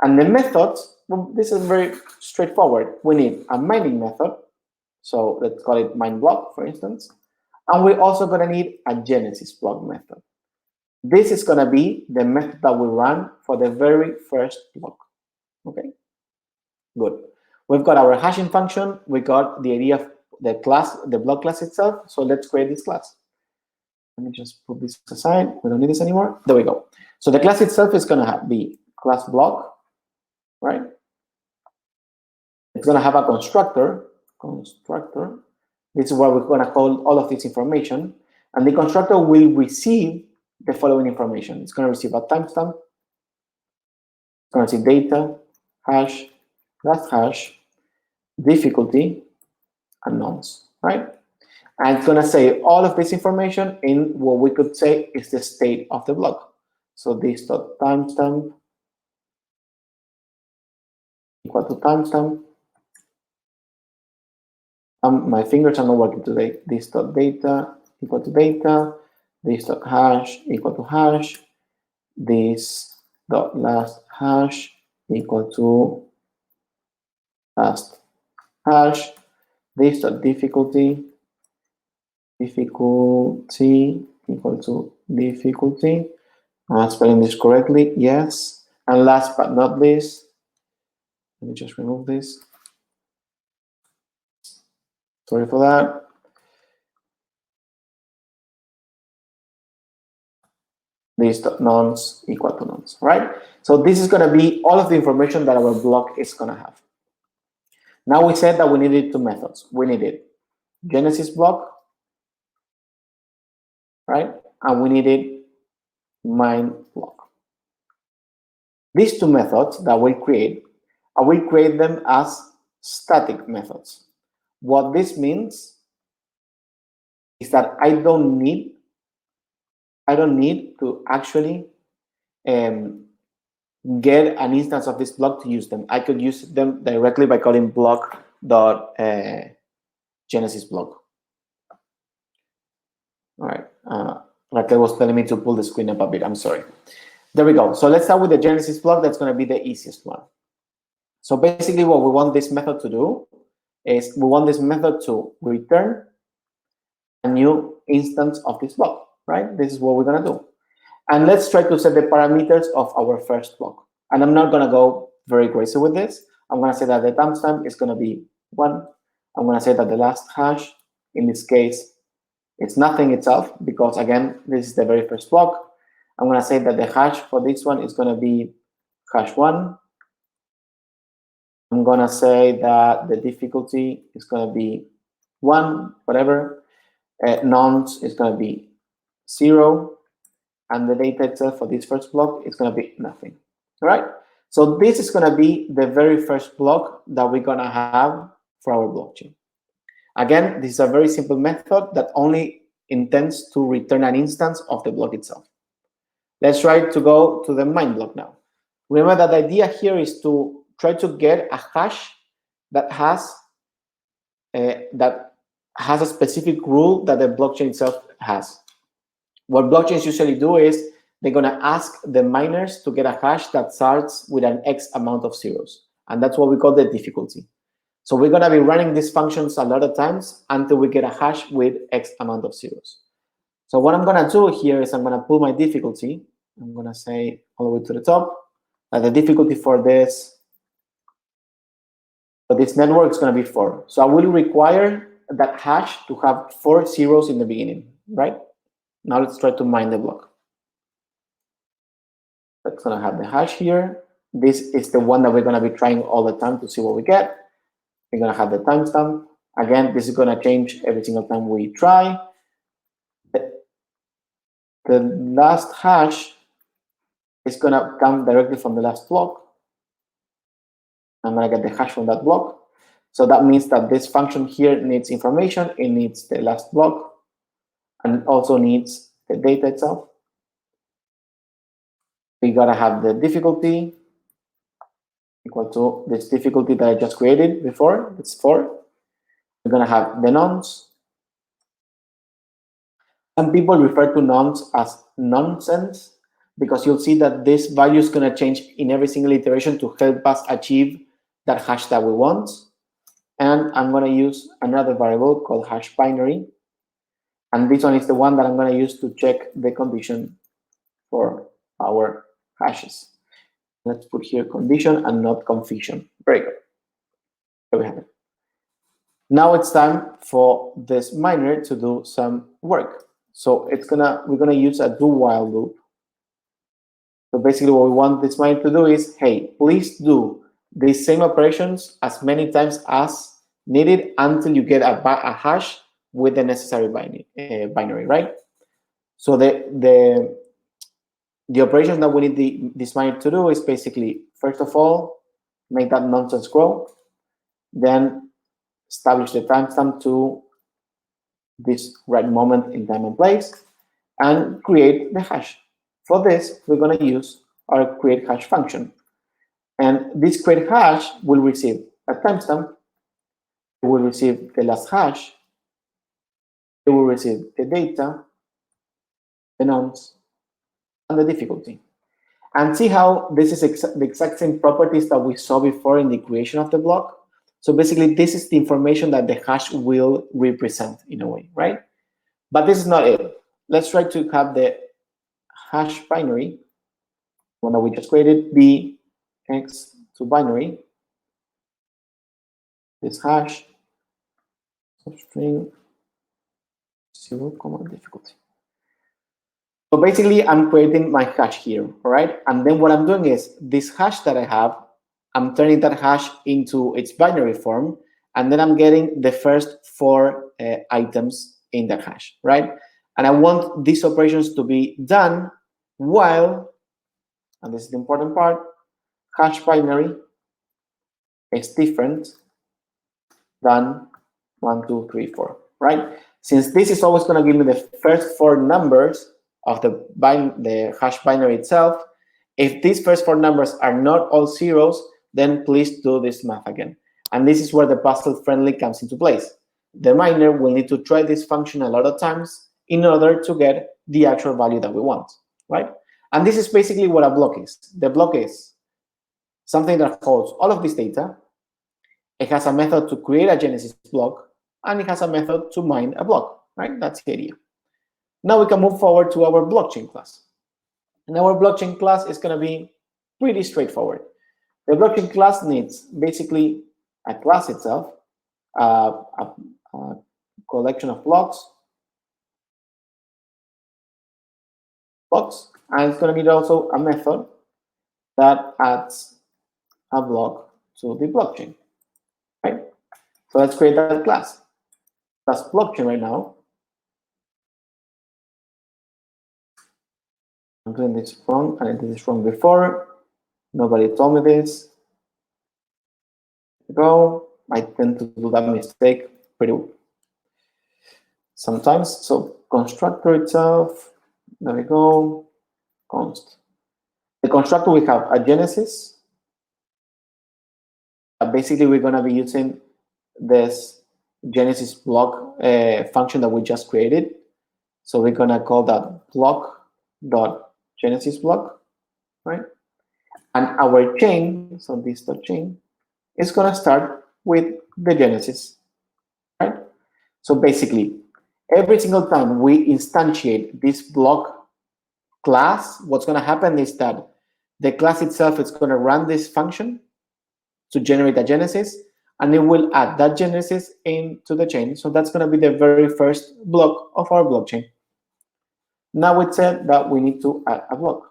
And the methods, well, this is very straightforward. We need a mining method, so let's call it mine block, for instance, and we're also going to need a genesis block method. This is going to be the method that we run for the very first block. Okay, good. We've got our hashing function. We got the idea of the class, the block class itself. So let's create this class. Let me just put this aside. We don't need this anymore. There we go. So the class itself is going to be class block, right? It's going to have a constructor. This is where we're going to hold all of this information. And the constructor will receive the following information. It's going to receive a timestamp. It's going to receive data, hash, last hash, difficulty, and nonce, right? And it's going to say all of this information in what we could say is the state of the block. So this dot timestamp equal to timestamp. My fingers are not working today. This dot data equal to data. This dot hash equal to hash. This dot last hash equal to last hash. This dot difficulty equal to difficulty. Am I spelling this correctly? Yes. And last but not least, Let me just remove this. Sorry for that. These nonce equal to nonce, right? So this is going to be all of the information that our block is going to have. Now we said that we needed two methods. We needed Genesis block, right? And we needed mine block. These two methods that we create, I will create them as static methods. What this means is that I don't need to actually get an instance of this block to use them. I could use them directly by calling block.genesis block. All right. Raquel was telling me to pull the screen up a bit. I'm sorry. There we go. So let's start with the Genesis block. That's going to be the easiest one. So basically what we want this method to do is we want this method to return a new instance of this block, right? This is what we're going to do. And let's try to set the parameters of our first block. And I'm not going to go very crazy with this. I'm going to say that the timestamp is going to be 1. I'm going to say that the last hash, in this case, it's nothing itself, because again, this is the very first block. I'm going to say that the hash for this one is going to be hash 1. I'm going to say that the difficulty is going to be 1, whatever. Nonce is going to be 0. And the data itself for this first block is going to be nothing. All right? So this is going to be the very first block that we're going to have for our blockchain. Again, this is a very simple method that only intends to return an instance of the block itself. Let's try to go to the mine block now. Remember that the idea here is to try to get a hash that has a specific rule that the blockchain itself has. What blockchains usually do is they're going to ask the miners to get a hash that starts with an X amount of zeros. And that's what we call the difficulty. So we're going to be running these functions a lot of times until we get a hash with X amount of zeros. So what I'm going to do here is I'm going to pull my difficulty. I'm going to say all the way to the top that the difficulty for this network is going to be 4. So I will require that hash to have 4 zeros in the beginning, right? Now let's try to mine the block. That's going to have the hash here. This is the one that we're going to be trying all the time to see what we get. We're going to have the timestamp. Again, this is going to change every single time we try. The last hash is going to come directly from the last block. I'm going to get the hash from that block. So that means that this function here needs information. It needs the last block, and it also needs the data itself. We got to have the difficulty equal to this difficulty that I just created before. It's 4. We're going to have the nonce. Some people refer to nonce as nonsense, because you'll see that this value is going to change in every single iteration to help us achieve that hash that we want. And I'm going to use another variable called hash binary. And this one is the one that I'm going to use to check the condition for our hashes. Let's put here condition and not confusion. Very good. There we have it. Now it's time for this miner to do some work. So we're gonna use a do while loop. So basically what we want this miner to do is, hey, please do these same operations as many times as needed until you get a hash with the necessary binary, right? So the operations that we need this miner to do is basically, first of all, make that nonsense grow, then establish the timestamp to this right moment in time and place, and create the hash. For this, we're going to use our create hash function. And this create hash will receive a timestamp, it will receive the last hash, it will receive the data, the nonce, and the difficulty. And see how this is the exact same properties that we saw before in the creation of the block. So basically, this is the information that the hash will represent in a way, right? But this is not it. Let's try to have the hash binary, one that we just created, be x to binary. this hash substring 0, difficulty. So basically, I'm creating my hash here, all right? And then what I'm doing is this hash that I have, I'm turning that hash into its binary form, and then I'm getting the first 4 items in that hash, right? And I want these operations to be done while, and this is the important part, hash binary is different than 1, 2, 3, 4, right? Since this is always going to give me the first 4 numbers of the hash binary itself, if these first 4 numbers are not all zeros, then please do this math again. And this is where the puzzle friendly comes into place. The miner will need to try this function a lot of times in order to get the actual value that we want, right? And this is basically what a block is. The block is something that holds all of this data. It has a method to create a Genesis block, and it has a method to mine a block, right? That's the idea. Now we can move forward to our blockchain class. And our blockchain class is going to be pretty straightforward. The blockchain class needs basically a class itself, a collection of blocks, and it's going to need also a method that adds a block to the blockchain, right? So let's create that class. That's blockchain right now. I'm doing this wrong, and I did this wrong before. Nobody told me this. Go. I tend to do that mistake pretty sometimes. So constructor itself, there we go. Const. The constructor, we have a Genesis. Basically, we're going to be using this Genesis block function that we just created. So we're going to call that block.genesis block, right? And our chain, so this dot chain, is going to start with the Genesis, right? So basically, every single time we instantiate this block class, what's going to happen is that the class itself is going to run this function to generate a Genesis, and it will add that Genesis into the chain. So that's going to be the very first block of our blockchain. Now it said that we need to add a block.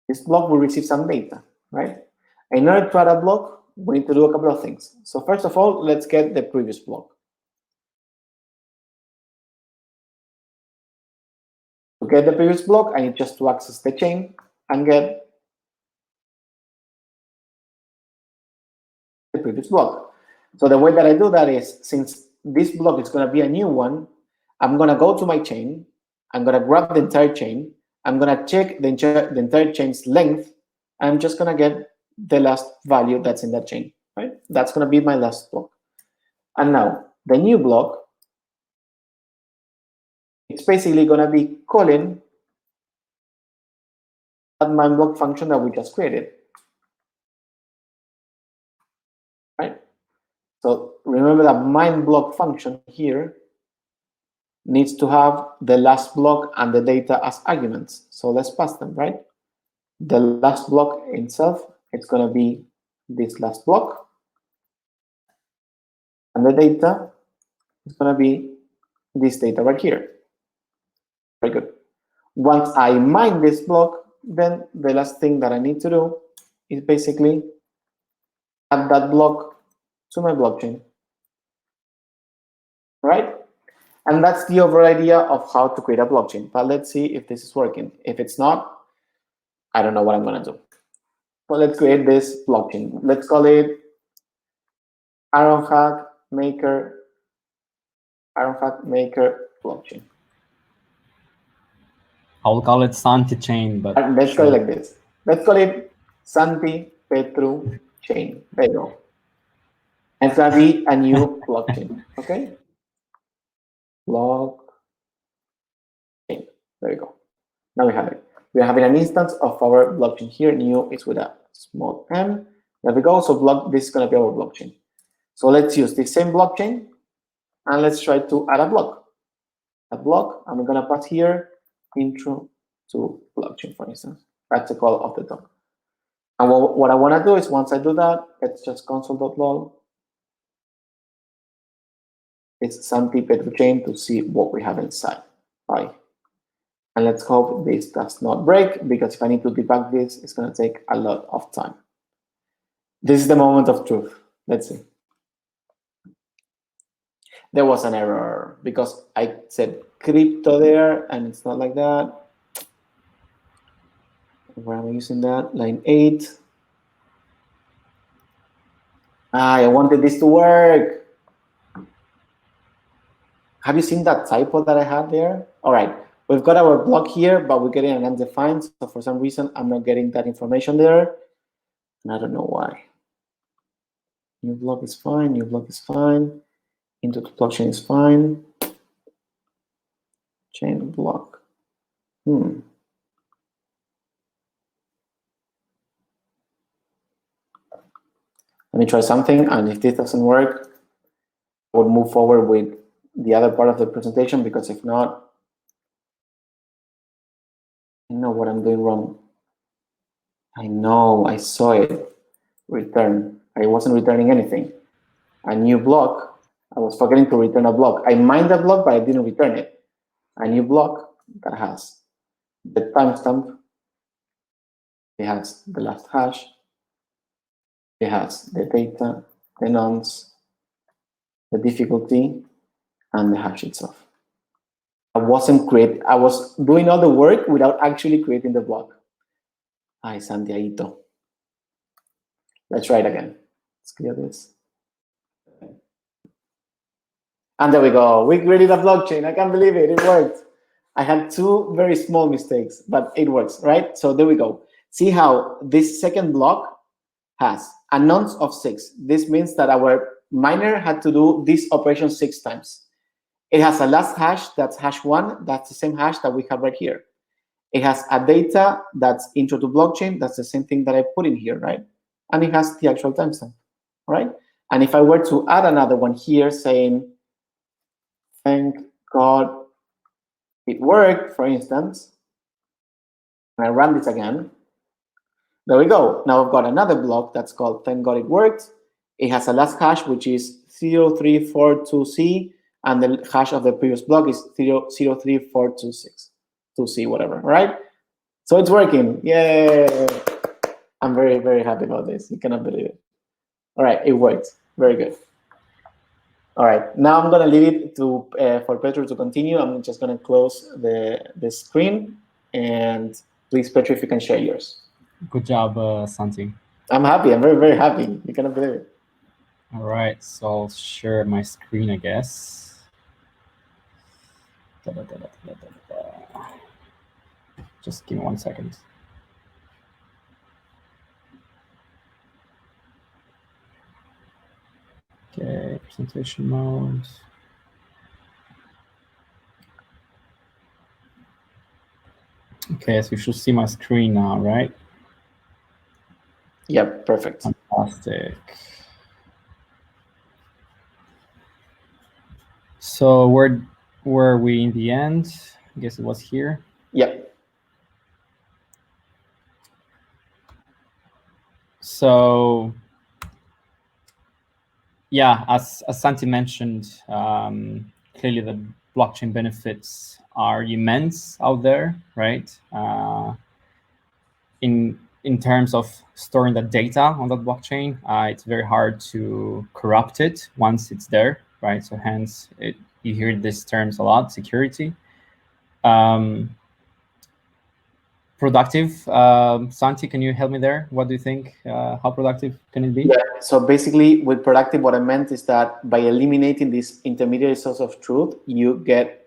This block will receive some data, right? In order to add a block, we need to do a couple of things. So first of all, let's get the previous block. To get the previous block, I need just to access the chain and get the previous block. So the way that I do that is, since this block is going to be a new one, I'm going to go to my chain. I'm going to grab the entire chain. I'm going to check the entire chain's length. I'm just going to get the last value that's in that chain, right? That's going to be my last block. And now the new block, it's basically going to be calling that mine block function that we just created, right? So remember that mine block function here needs to have the last block and the data as arguments. So let's pass them, right? The last block itself, it's going to be this last block. And the data is going to be this data right here. Very good. Once I mine this block, then the last thing that I need to do is basically add that block to my blockchain, right? And that's the overall idea of how to create a blockchain. But let's see if this is working. If it's not, I don't know what I'm going to do. But let's create this blockchain. Let's call it Ironhack Maker blockchain. I will call it Santi chain, but let's call it like this. Let's call it Santi Petru chain. There you go. And it's going to be a new blockchain. Okay? Blockchain. There you go. Now we have it. We are having an instance of our blockchain here. New is with a small m. There we go. So block, this is going to be our blockchain. So let's use the same blockchain and let's try to add a block. I'm going to pass here intro to blockchain, for instance. That's the call of the talk. And what I want to do is, once I do that, let's just console.log. It's Santi Petruchain to see what we have inside. Bye. And let's hope this does not break, because if I need to debug this, it's going to take a lot of time. This is the moment of truth. Let's see. There was an error because I said crypto there, and it's not like that. Where am I using that? Line 8. I wanted this to work. Have you seen that typo that I had there? All right, we've got our block here, but we're getting an undefined. So for some reason, I'm not getting that information there. And I don't know why. New block is fine. New block is fine. Into the blockchain is fine. Chain block. Let me try something. And if this doesn't work, we'll move forward with the other part of the presentation, because if not, I know what I'm doing wrong. I know, I saw it. Return. I wasn't returning anything. A new block. I was forgetting to return a block. I mined a block, but I didn't return it. A new block that has the timestamp. It has the last hash. It has the data, the nonce, the difficulty, and the hash itself. I was doing all the work without actually creating the block. Ay, Santiago. Let's try it again. Let's clear this. And there we go. We created a blockchain. I can't believe it. It worked. I had 2 very small mistakes, but it works, right? So there we go. See how this second block has a nonce of 6. This means that our miner had to do this operation 6 times. It has a last hash, that's hash 1. That's the same hash that we have right here. It has a data that's intro to blockchain. That's the same thing that I put in here, right? And it has the actual timestamp, all right? And if I were to add another one here saying, thank God it worked, for instance, and I run this again, there we go. Now I've got another block that's called thank God it worked. It has a last hash, which is 0342C, and the hash of the previous block is 03426, 2C, whatever, right? So it's working. Yay! I'm very, very happy about this. You cannot believe it. All right, it worked. Very good. All right, now I'm going to leave it to for Petru to continue. I'm just going to close the screen, and please, Petru, if you can share yours. Good job, Santi. I'm happy. I'm very, very happy. You cannot believe it. All right, so I'll share my screen, I guess. Just give me 1 second. Okay, presentation mode. Okay, so you should see my screen now, right? Yep, perfect. Fantastic. So where were we in the end? I guess it was here. Yep. So yeah, as Santi mentioned, clearly the blockchain benefits are immense out there, right? In terms of storing the data on that blockchain, it's very hard to corrupt it once it's there, right? So hence, you hear these terms a lot, security. Productive, Santi, can you help me there? What do you think? How productive can it be? Yeah, so basically with productive, what I meant is that by eliminating this intermediary source of truth, you get,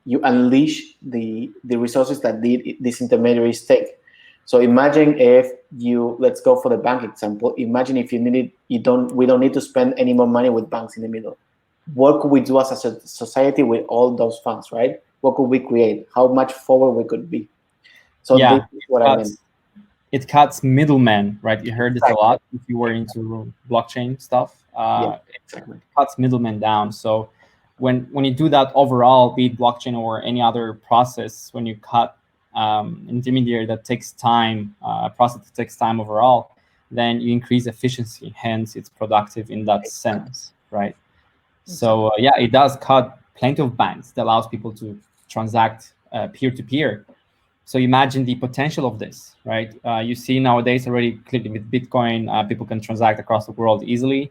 you unleash the resources that these intermediaries take. So imagine if you, let's go for the bank example. Imagine if you needed, we don't need to spend any more money with banks in the middle. What could we do as a society with all those funds, right? What could we create? How much forward we could be? So yeah, this is what I meant. It cuts middlemen, right? You heard this a lot if you were into blockchain stuff. Yeah, exactly. It cuts middlemen down. So when you do that overall, be it blockchain or any other process, when you cut intermediary that takes time, process that takes time overall, then you increase efficiency. Hence, it's productive in that sense, right? So yeah, it does cut plenty of banks that allows people to transact peer-to-peer. So imagine the potential of this, right? You see nowadays already clearly with Bitcoin, people can transact across the world easily,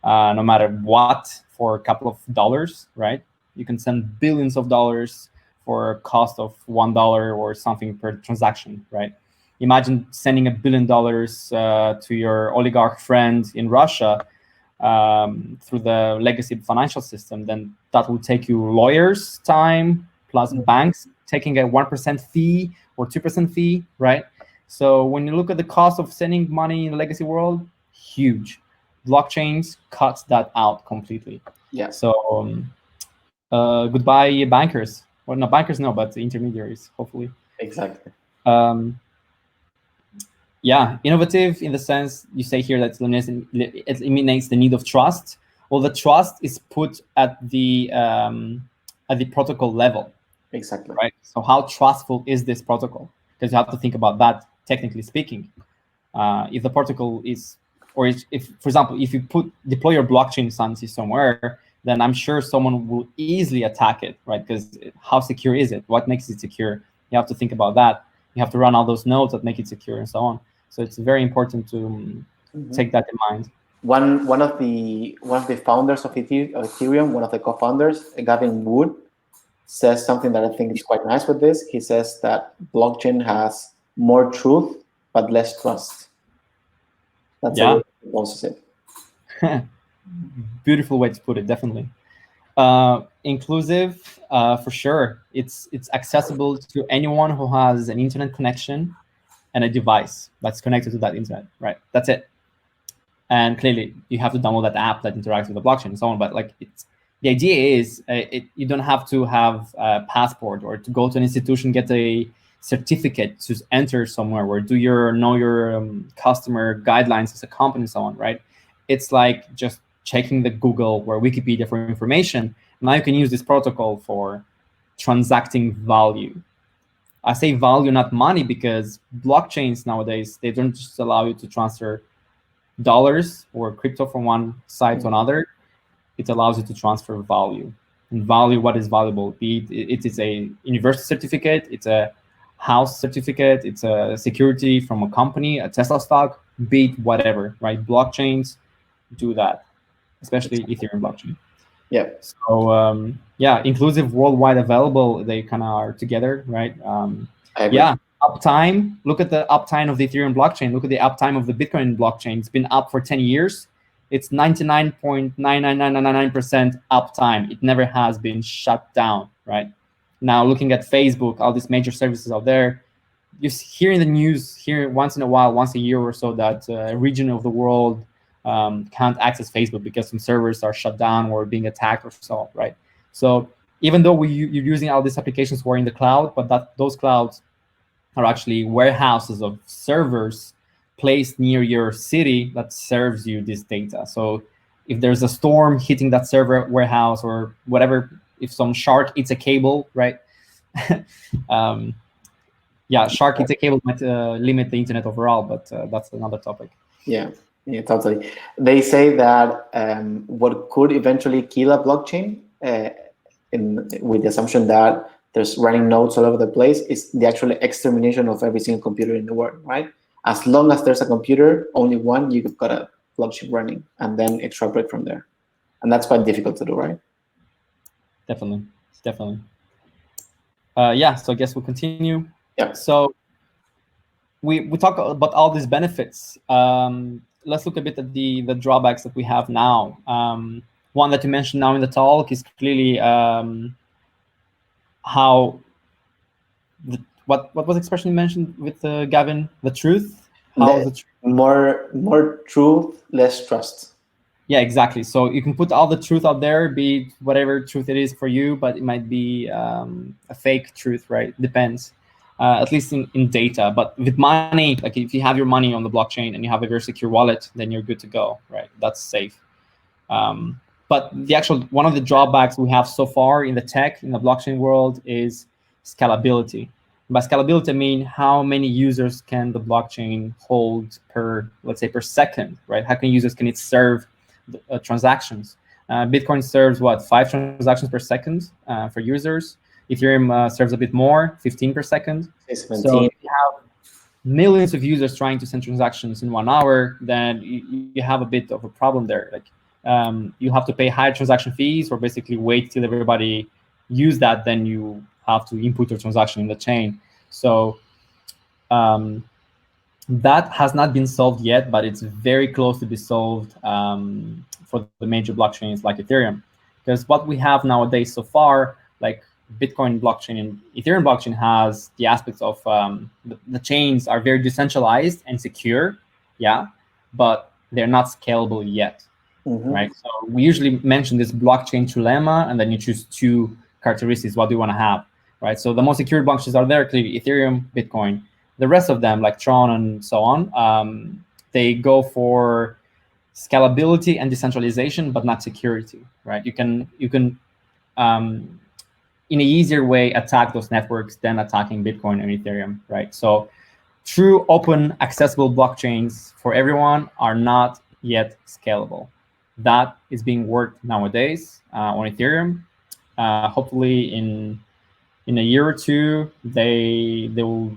no matter what, for a couple of dollars, right? You can send billions of dollars for a cost of $1 or something per transaction, right? Imagine sending $1 billion to your oligarch friend in Russia through the legacy financial system. Then that will take you lawyers' time plus banks taking a 1% fee or 2% fee, right? So when you look at the cost of sending money in the legacy world, huge. Blockchains cuts that out completely. Yeah. So goodbye bankers. Well, not bankers, no, but intermediaries, hopefully. Exactly. Yeah, innovative in the sense you say here that it eliminates the need of trust. Well, the trust is put at the protocol level. Exactly. Right. So how trustful is this protocol? Because you have to think about that technically speaking. If the protocol is, or if for example, if you deploy your blockchain instance somewhere, then I'm sure someone will easily attack it, right? Because how secure is it? What makes it secure? You have to think about that. You have to run all those nodes that make it secure and so on. So it's very important to take that in mind. One of the founders of Ethereum, one of the co-founders, Gavin Wood, says something that I think is quite nice with this. He says that blockchain has more truth but less trust. That's how he poses it. Beautiful way to put it, definitely. Inclusive, for sure. It's accessible to anyone who has an internet connection and a device that's connected to that internet, right? That's it. And clearly, you have to download that app that interacts with the blockchain and so on. But like, the idea is you don't have to have a passport or to go to an institution, get a certificate to enter somewhere, or do know your customer guidelines as a company and so on, right? It's like just checking the Google or Wikipedia for information. Now you can use this protocol for transacting value. I say value, not money, because blockchains nowadays, they don't just allow you to transfer dollars or crypto from one side to another. It allows you to transfer value. And value, what is valuable? Be it is a university certificate, it's a house certificate, it's a security from a company, a Tesla stock, be it whatever, right? Blockchains do that, especially Ethereum blockchain. Yeah. So yeah, inclusive, worldwide available, they kind of are together, right? Yeah. Uptime. Look at the uptime of the Ethereum blockchain. Look at the uptime of the Bitcoin blockchain. It's been up for 10 years. It's 99.99999% uptime. It never has been shut down, right? Now, looking at Facebook, all these major services out there, you hear in the news here once in a while, once a year or so, that a region of the world can't access Facebook because some servers are shut down or being attacked or so, right? So even though you're using all these applications who are in the cloud, but those clouds are actually warehouses of servers placed near your city that serves you this data. So if there's a storm hitting that server warehouse or whatever, if some shark eats a cable, right? Yeah, shark eats a cable might limit the internet overall, but that's another topic. Yeah, totally. They say that what could eventually kill a blockchain, with the assumption that there's running nodes all over the place, is the actual extermination of every single computer in the world, right? As long as there's a computer, only one, you've got a blockchain running, and then extrapolate from there. And that's quite difficult to do, right? Definitely. Yeah, so I guess we'll continue. Yeah. So we talk about all these benefits. Let's look a bit at the drawbacks that we have now. One that you mentioned now in the talk is clearly how what was the expression you mentioned with Gavin? The truth. How is the truth? More truth, less trust. Yeah, exactly. So you can put all the truth out there, be it whatever truth it is for you, but it might be a fake truth, right? Depends. At least in data. But with money, like if you have your money on the blockchain and you have a very secure wallet, then you're good to go, right? That's safe. But one of the drawbacks we have so far in the blockchain world is scalability. By scalability, I mean how many users can the blockchain hold per, let's say, per second, right? How many users can it serve transactions? Bitcoin serves what, 5 transactions per second for users. Ethereum serves a bit more, 15 per second. 17. So if you have millions of users trying to send transactions in 1 hour, then you have a bit of a problem there. Like you have to pay higher transaction fees, or basically wait till everybody use that, then you have to input your transaction in the chain. So that has not been solved yet, but it's very close to be solved for the major blockchains like Ethereum. Because what we have nowadays so far, like Bitcoin blockchain and Ethereum blockchain, has the aspects of the chains are very decentralized and secure, yeah, but they're not scalable yet, right? So we usually mention this blockchain trilemma, and then you choose 2 characteristics. What do you want to have, right? So the most secure blockchains are there, clearly Ethereum, Bitcoin. The rest of them, like Tron and so on, they go for scalability and decentralization, but not security, right? You can in an easier way attack those networks than attacking Bitcoin and Ethereum, right? So true open accessible blockchains for everyone are not yet scalable. That is being worked nowadays on Ethereum. Hopefully in a year or 2, they will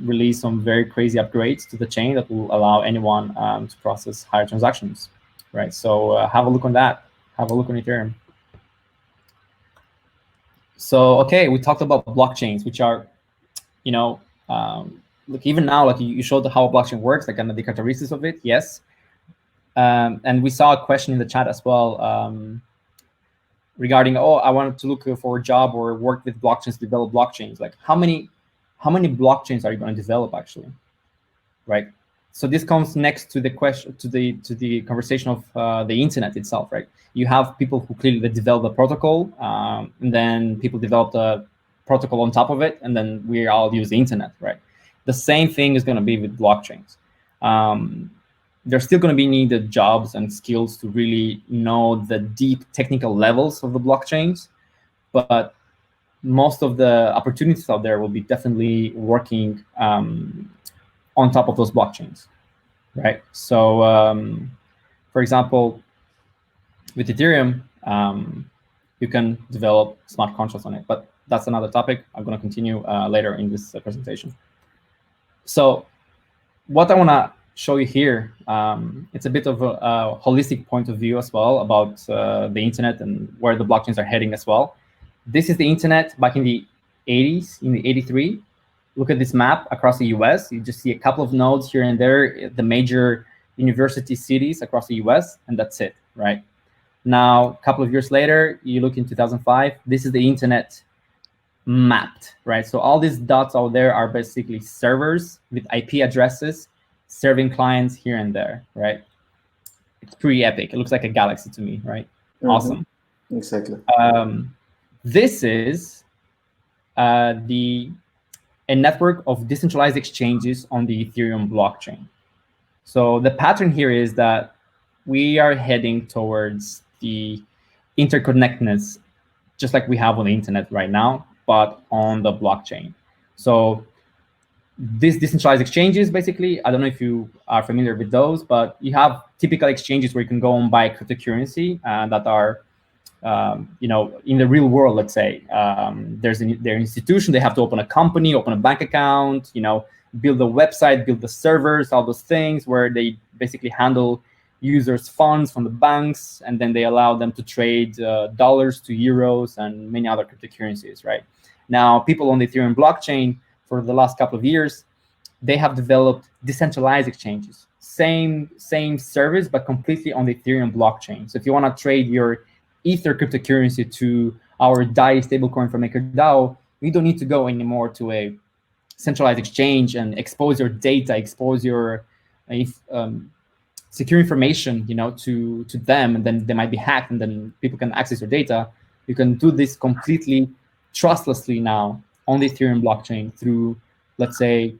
release some very crazy upgrades to the chain that will allow anyone to process higher transactions, right? So have a look on that. Have a look on Ethereum. So, okay, we talked about blockchains, which are, look, even now, like you showed how a blockchain works, like the characteristics of it, yes. And we saw a question in the chat as well regarding, I wanted to look for a job or work with blockchains, develop blockchains. Like how many blockchains are you going to develop actually, right? So this comes next to the question, to the conversation of the internet itself, right? You have people who clearly develop the protocol, and then people develop the protocol on top of it, and then we all use the internet, right? The same thing is going to be with blockchains. There's still going to be needed jobs and skills to really know the deep technical levels of the blockchains, but most of the opportunities out there will be definitely working on top of those blockchains, right? So, for example, with Ethereum, you can develop smart contracts on it, but that's another topic. I'm going to continue later in this presentation. So what I want to show you here, it's a bit of a holistic point of view as well about the internet and where the blockchains are heading as well. This is the internet back in the 80s, in the 83. Look at this map across the US. You just see a couple of nodes here and there, the major university cities across the US, and that's it, right? Now, a couple of years later, you look in 2005, this is the internet mapped, right? So all these dots out there are basically servers with IP addresses serving clients here and there, right? It's pretty epic. It looks like a galaxy to me, right? Awesome. Exactly. This is a network of decentralized exchanges on the Ethereum blockchain. So the pattern here is that we are heading towards the interconnectedness, just like we have on the internet right now, but on the blockchain. So these decentralized exchanges, basically, I don't know if you are familiar with those, but you have typical exchanges where you can go and buy cryptocurrency that are, in the real world, let's say. There's their institution, they have to open a company, open a bank account, build a website, build the servers, all those things where they basically handle users' funds from the banks, and then they allow them to trade dollars to euros and many other cryptocurrencies, right? Now, people on the Ethereum blockchain for the last couple of years, they have developed decentralized exchanges. Same service, but completely on the Ethereum blockchain. So if you want to trade your Ether cryptocurrency to our DAI stablecoin from MakerDAO, you don't need to go anymore to a centralized exchange and expose your data, expose your secure information, to them, and then they might be hacked, and then people can access your data. You can do this completely trustlessly now on the Ethereum blockchain through, let's say,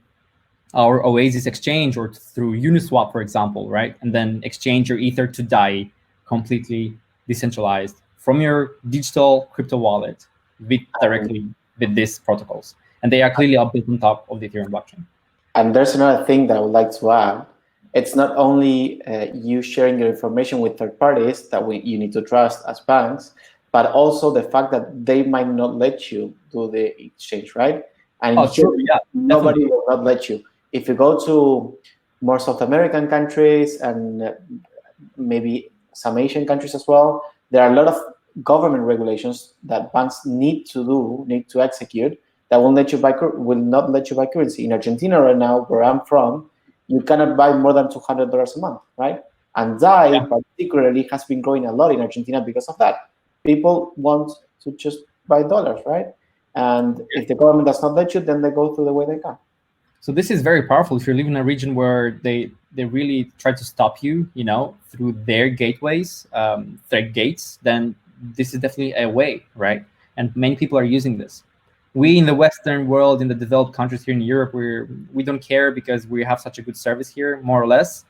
our Oasis exchange or through Uniswap, for example, right? And then exchange your Ether to DAI completely decentralized from your digital crypto wallet directly with these protocols. and they are clearly built on top of the Ethereum blockchain. And there's another thing that I would like to add. It's not only you sharing your information with third parties that you need to trust as banks, but also the fact that they might not let you do the exchange, right? And nobody will not let you. If you go to more South American countries and maybe some Asian countries as well, there are a lot of government regulations that banks need to execute that will not let you buy currency. In Argentina right now, where I'm from, you cannot buy more than $200 a month, right? And DAI particularly has been growing a lot in Argentina because of that. People want to just buy dollars, right? And if the government does not let you, then they go through the way they can. So this is very powerful. If you're living in a region where they really try to stop you, through their gateways, their gates, then this is definitely a way, right? And many people are using this. We in the Western world, in the developed countries here in Europe, we don't care because we have such a good service here, more or less.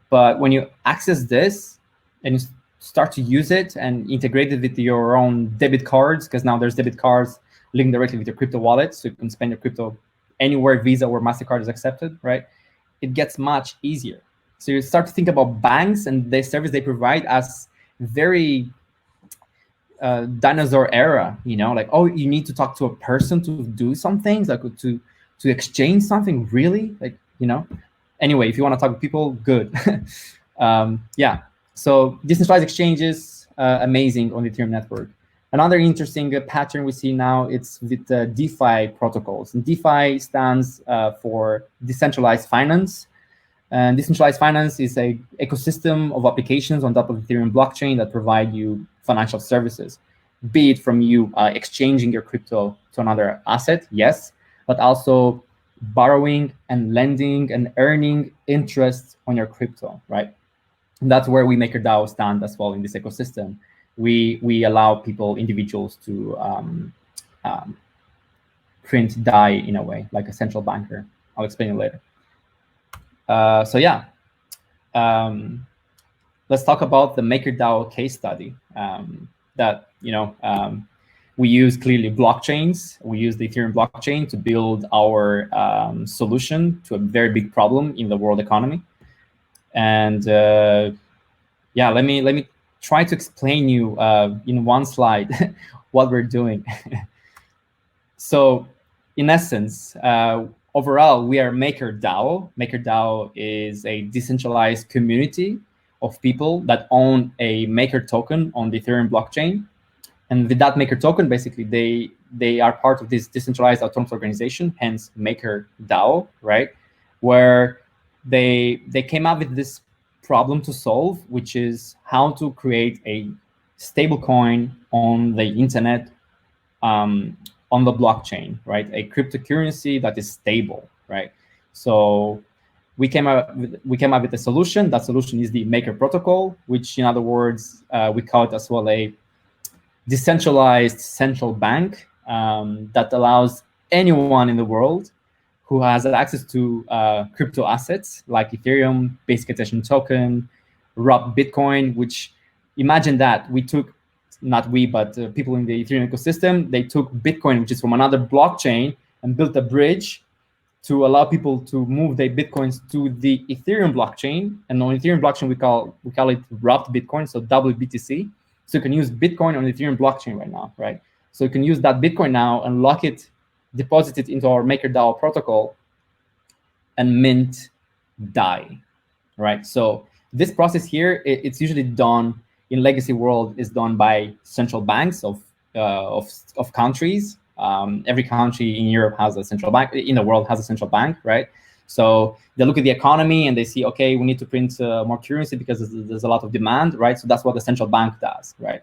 But when you access this and you start to use it and integrate it with your own debit cards, because now there's debit cards linked directly with your crypto wallet, so you can spend your crypto anywhere Visa or MasterCard is accepted, right? It gets much easier. So you start to think about banks and the service they provide as very dinosaur era, like, oh, you need to talk to a person to do some things, like to exchange something, really, like, Anyway, if you want to talk to people, good. Yeah. So decentralized exchanges, amazing on the Ethereum network. Another interesting pattern we see now, it's with DeFi protocols. And DeFi stands for Decentralized Finance. And Decentralized Finance is an ecosystem of applications on top of the Ethereum blockchain that provide you financial services, be it from you exchanging your crypto to another asset, yes, but also borrowing and lending and earning interest on your crypto, right? And that's where we MakerDAO stand as well in this ecosystem. We allow people, individuals, to print DAI in a way, like a central banker. I'll explain it later. So yeah, let's talk about the MakerDAO case study that, we use clearly blockchains. We use the Ethereum blockchain to build our solution to a very big problem in the world economy. And yeah, let me try to explain you in one slide what we're doing. So in essence, overall, we are MakerDAO. MakerDAO is a decentralized community of people that own a Maker token on the Ethereum blockchain. And with that Maker token, basically, they are part of this decentralized autonomous organization, hence MakerDAO, right? Where they came up with this problem to solve, which is how to create a stablecoin on the internet, on the blockchain, right? A cryptocurrency that is stable, right? So we came up with a solution. That solution is the Maker protocol, which, in other words, we call it as well a decentralized central bank that allows anyone in the world who has access to crypto assets like Ethereum, basic attention token, wrapped Bitcoin, which, imagine that we took, not we, but people in the Ethereum ecosystem, they took Bitcoin, which is from another blockchain, and built a bridge to allow people to move their Bitcoins to the Ethereum blockchain. And on Ethereum blockchain, we call it wrapped Bitcoin, so WBTC. So you can use Bitcoin on the Ethereum blockchain right now, right? So you can use that Bitcoin now and lock it, deposit it into our MakerDAO protocol, and mint DAI, right? So this process here, it's usually done in legacy world, is done by central banks of countries. Every country in Europe has a central bank, in the world has a central bank, right? So they look at the economy and they see, okay, we need to print more currency because there's a lot of demand, right? So that's what the central bank does, right?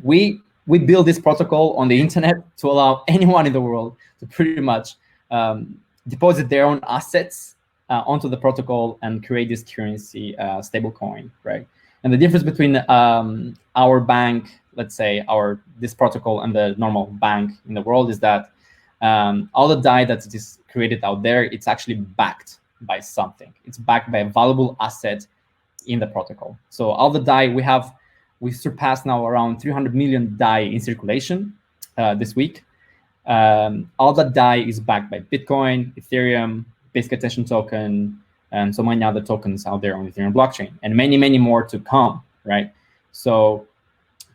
We build this protocol on the internet to allow anyone in the world to pretty much deposit their own assets onto the protocol and create this currency stablecoin, right? And the difference between our bank, let's say this protocol, and the normal bank in the world is that all the DAI that is created out there, it's actually backed by something. It's backed by a valuable asset in the protocol. So all the DAI we surpassed now around 300 million DAI in circulation this week. All that DAI is backed by Bitcoin, Ethereum, Basic Attention Token, and so many other tokens out there on the Ethereum blockchain, and many, many more to come, right? So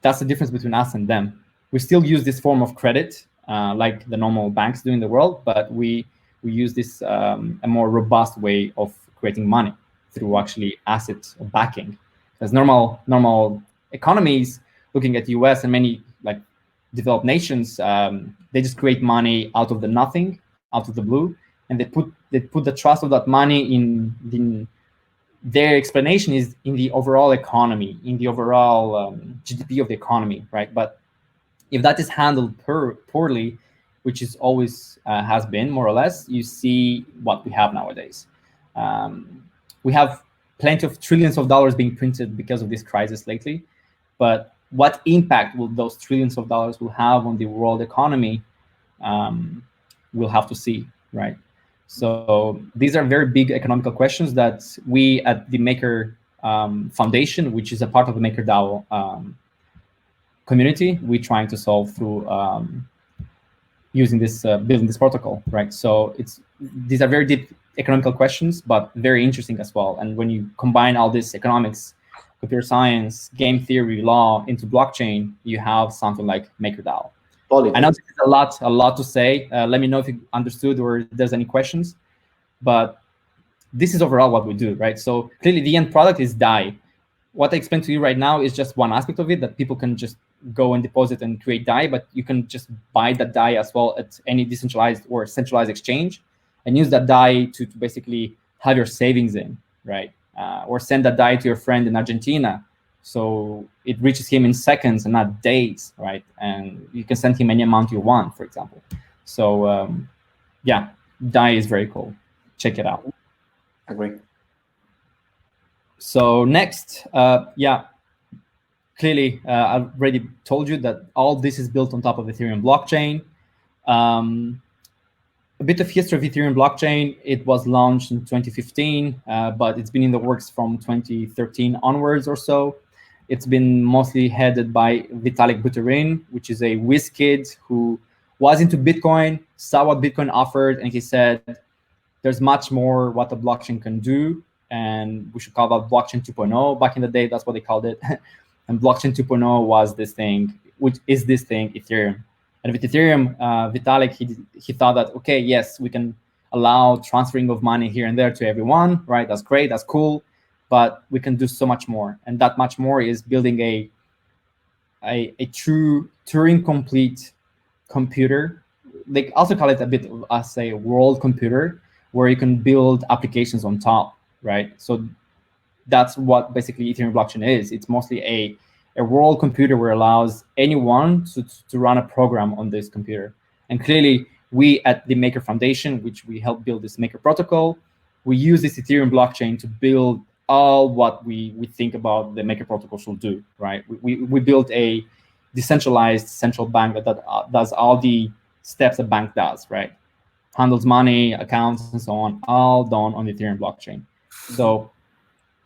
that's the difference between us and them. We still use this form of credit, like the normal banks do in the world, but we use this a more robust way of creating money through actually asset backing. As normal economies, looking at the US and many like developed nations, they just create money out of the nothing, out of the blue, and they put the trust of that money in their explanation is in the overall economy, in the overall GDP of the economy, right? But if that is handled poorly, which is always has been more or less, you see what we have nowadays. We have plenty of trillions of dollars being printed because of this crisis lately, but what impact will those trillions of dollars will have on the world economy? We'll have to see, right? So these are very big economical questions that we at the Maker Foundation, which is a part of the MakerDAO community, we're trying to solve through using this, building this protocol, right? So these are very deep economical questions, but very interesting as well. And when you combine all this economics, computer science, game theory, law into blockchain, you have something like MakerDAO. I know this is a lot to say. Let me know if you understood or if there's any questions. But this is overall what we do, right? So clearly the end product is DAI. What I explained to you right now is just one aspect of it that people can just go and deposit and create DAI, but you can just buy that DAI as well at any decentralized or centralized exchange and use that DAI to basically have your savings in, right? Or send that DAI to your friend in Argentina. So it reaches him in seconds and not days, right? And you can send him any amount you want, for example. So yeah, DAI is very cool. Check it out. Agree. So next, yeah, clearly, I've already told you that all this is built on top of Ethereum blockchain. A bit of history of Ethereum blockchain. It was launched in 2015, but it's been in the works from 2013 onwards or so. It's been mostly headed by Vitalik Buterin, which is a whiz kid who was into Bitcoin, saw what Bitcoin offered, and he said, there's much more what the blockchain can do, and we should call that blockchain 2.0. Back in the day, that's what they called it. And blockchain 2.0 was this thing, which is this thing, Ethereum. And with Ethereum, Vitalik, he thought that, okay, yes, we can allow transferring of money here and there to everyone, right? That's great, that's cool, but we can do so much more. And that much more is building a true Turing-complete computer. They also call it a bit of as a world computer, where you can build applications on top, right? So that's what basically Ethereum blockchain is. It's mostly a world computer where it allows anyone to run a program on this computer. And clearly, we at the Maker Foundation, which we help build this Maker protocol, we use this Ethereum blockchain to build all what we think about the Maker protocol should do, right? We built a decentralized central bank that does all the steps a bank does, right? Handles money, accounts, and so on, all done on the Ethereum blockchain. So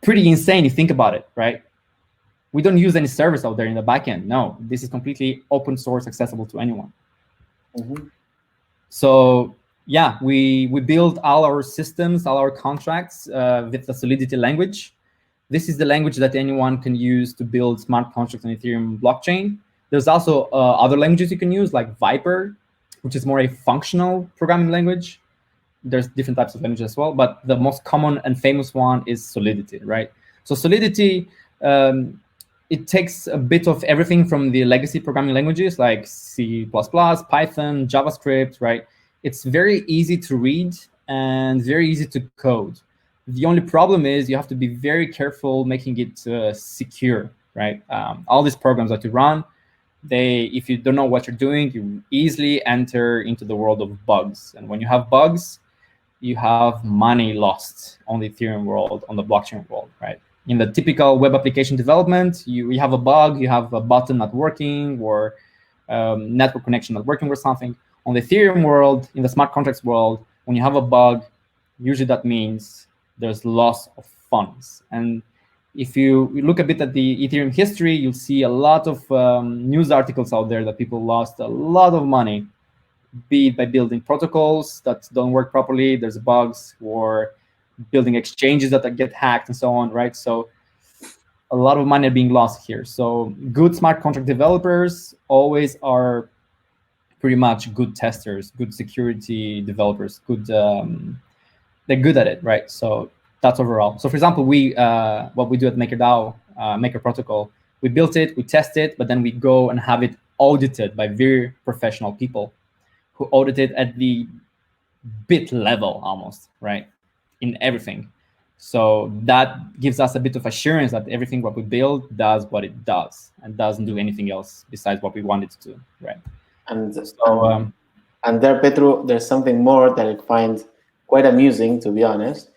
pretty insane if you think about it, right? We don't use any service out there in the backend. No, this is completely open source, accessible to anyone. Mm-hmm. So yeah, we build all our systems, all our contracts with the Solidity language. This is the language that anyone can use to build smart contracts on Ethereum blockchain. There's also other languages you can use, like Viper, which is more a functional programming language. There's different types of languages as well, but the most common and famous one is Solidity, right? So Solidity, it takes a bit of everything from the legacy programming languages like C++, Python, JavaScript, right? It's very easy to read and very easy to code. The only problem is you have to be very careful making it secure, right? All these programs that you run, if you don't know what you're doing, you easily enter into the world of bugs. And when you have bugs, you have money lost on the Ethereum world, on the blockchain world, right? In the typical web application development, you have a bug, you have a button not working, or network connection not working or something. On the Ethereum world, in the smart contracts world, when you have a bug, usually that means there's loss of funds. And if you look a bit at the Ethereum history, you'll see a lot of news articles out there that people lost a lot of money be it by building protocols that don't work properly, there's bugs, or building exchanges that get hacked and so on, right? So a lot of money being lost here. So good smart contract developers always are pretty much good testers, good security developers, good. They're good at it, right? So that's overall. So for example, we what we do at MakerDAO, Maker Protocol, we built it, we test it, but then we go and have it audited by very professional people who audit it at the bit level almost, right? In everything. So that gives us a bit of assurance that everything what we build does what it does and doesn't do anything else besides what we want it to do, right? And so, and there, Petru, there's something more that I find quite amusing, to be honest.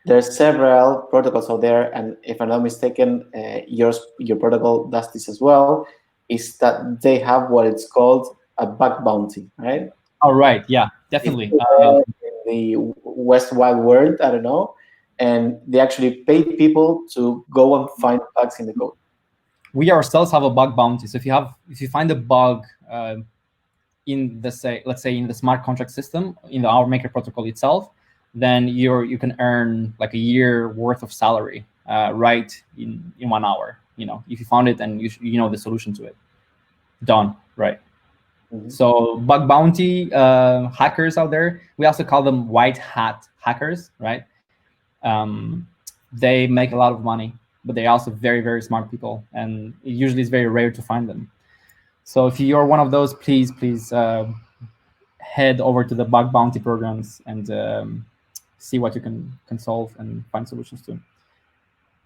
There's several protocols out there, and if I'm not mistaken, your protocol does this as well, is that they have what it's called a bug bounty, right? All right, yeah, definitely. In the West wide world, I don't know, and they actually pay people to go and find bugs in the code. We ourselves have a bug bounty. So if you find a bug in the let's say in the smart contract system in our Maker protocol itself, then you can earn like a year worth of salary right in 1 hour. You know, if you found it and you know the solution to it, done, right? Mm-hmm. So bug bounty hackers out there, we also call them white hat hackers, right? They make a lot of money, but they're also very, very smart people, and it usually is very rare to find them. So if you're one of those, please head over to the bug bounty programs and see what you can solve and find solutions to.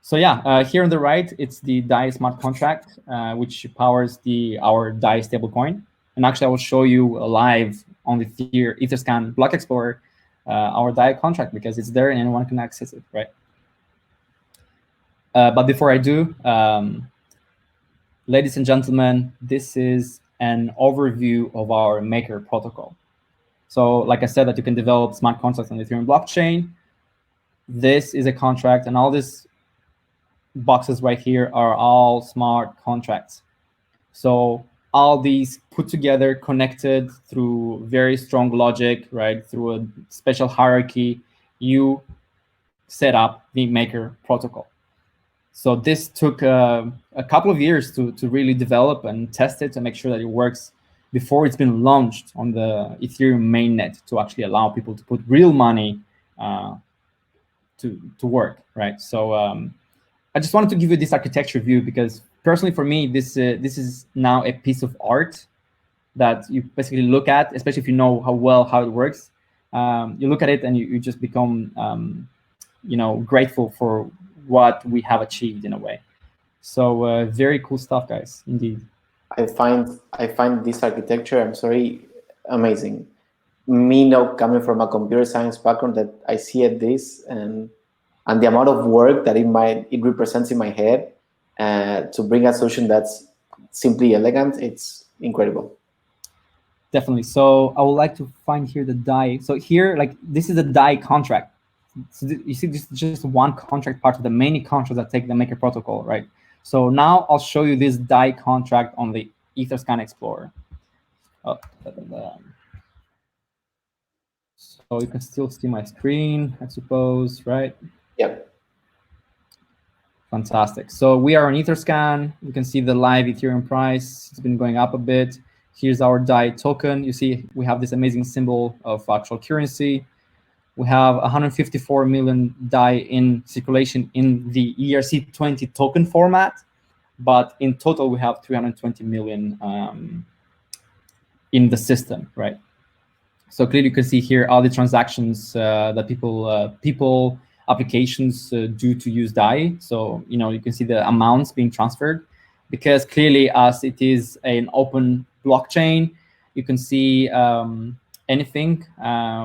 So yeah, here on the right, it's the DAI smart contract, which powers our DAI stablecoin. And actually, I will show you live on the Etherscan Block Explorer our DAI contract, because it's there and anyone can access it, right? But before I do, ladies and gentlemen, this is an overview of our Maker protocol. So like I said, that you can develop smart contracts on the Ethereum blockchain. This is a contract, and all these boxes right here are all smart contracts. So all these put together, connected through very strong logic, right? Through a special hierarchy, you set up the Maker protocol. So this took a couple of years to really develop and test it to make sure that it works before it's been launched on the Ethereum mainnet to actually allow people to put real money to work, right? So I just wanted to give you this architecture view, because personally for me, this is now a piece of art that you basically look at, especially if you know how it works. You look at it and you just become grateful for what we have achieved in a way. So very cool stuff, guys, indeed. I find this architecture, I'm sorry, amazing. Me now coming from a computer science background, that I see at this and the amount of work that it represents in my head to bring a solution that's simply elegant, it's incredible. Definitely. So I would like to find here the DAI. So here, like, this is the DAI contract. So you see, this is just one contract part of the many contracts that take the Maker protocol, right? So now I'll show you this DAI contract on the Etherscan Explorer. Oh, so you can still see my screen, I suppose, right? Yep. Fantastic. So we are on Etherscan. You can see the live Ethereum price. It's been going up a bit. Here's our DAI token. You see we have this amazing symbol of actual currency. We have 154 million DAI in circulation in the ERC20 token format, but in total we have 320 million in the system, right? So clearly you can see here all the transactions that people applications do to use DAI. So you can see the amounts being transferred, because clearly, as it is an open blockchain, you can see anything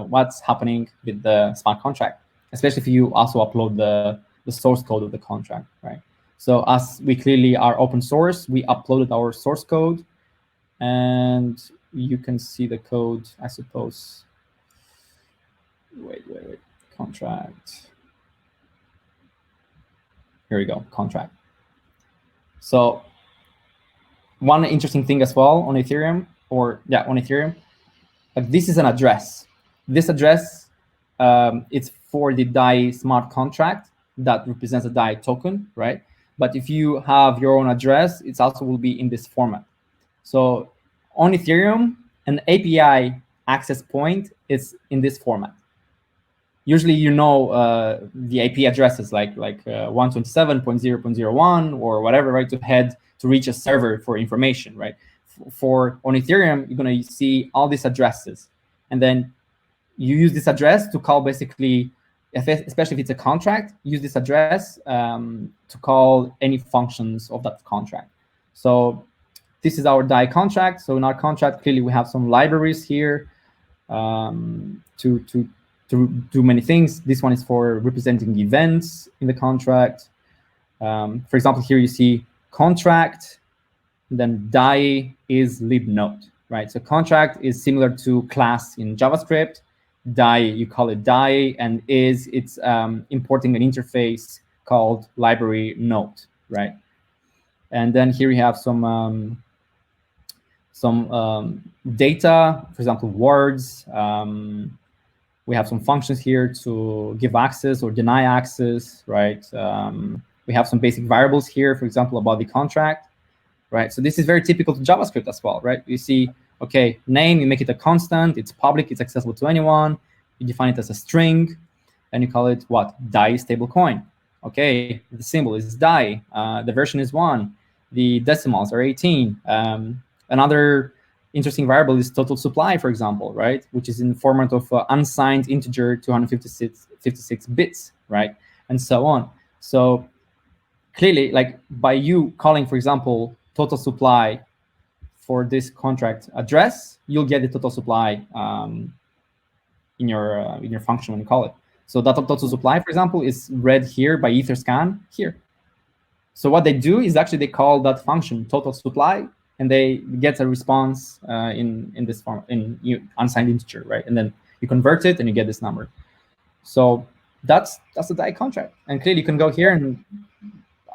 what's happening with the smart contract, especially if you also upload the source code of the contract, right? So as we clearly are open source, we uploaded our source code, and you can see the code, I suppose. Wait. Contract. Here we go, contract. So one interesting thing as well on Ethereum, like this is an address. This address, it's for the DAI smart contract that represents a DAI token, right? But if you have your own address, it also will be in this format. So on Ethereum, an API access point is in this format. Usually, you know, the IP addresses like 127.0.01 or whatever, right, to head to reach a server for information, right? For on Ethereum, you're going to see all these addresses, and then you use this address to call basically, especially if it's a contract, use this address to call any functions of that contract. So this is our DAI contract. So in our contract, clearly we have some libraries here to do many things. This one is for representing events in the contract. For example, here you see contract, then DAI is lib node, right? So contract is similar to class in JavaScript. DAI, you call it DAI, and it's importing an interface called library node, right? And then here we have some data, for example, words. We have some functions here to give access or deny access, right? We have some basic variables here, for example, about the contract, right? So this is very typical to JavaScript as well, right? You see, okay, name, you make it a constant, it's public, it's accessible to anyone, you define it as a string, and you call it what? DAI stablecoin. Okay, the symbol is DAI, the version is 1, the decimals are 18. Another interesting variable is total supply, for example, right? Which is in the format of unsigned integer 256 bits, right? And so on. So clearly, like by you calling, for example, total supply for this contract address, you'll get the total supply in your function when you call it. So that total supply, for example, is read here by Etherscan here. So what they do is actually they call that function total supply, and they get a response in this form in unsigned integer, right? And then you convert it and you get this number. So that's the DAI contract. And clearly you can go here and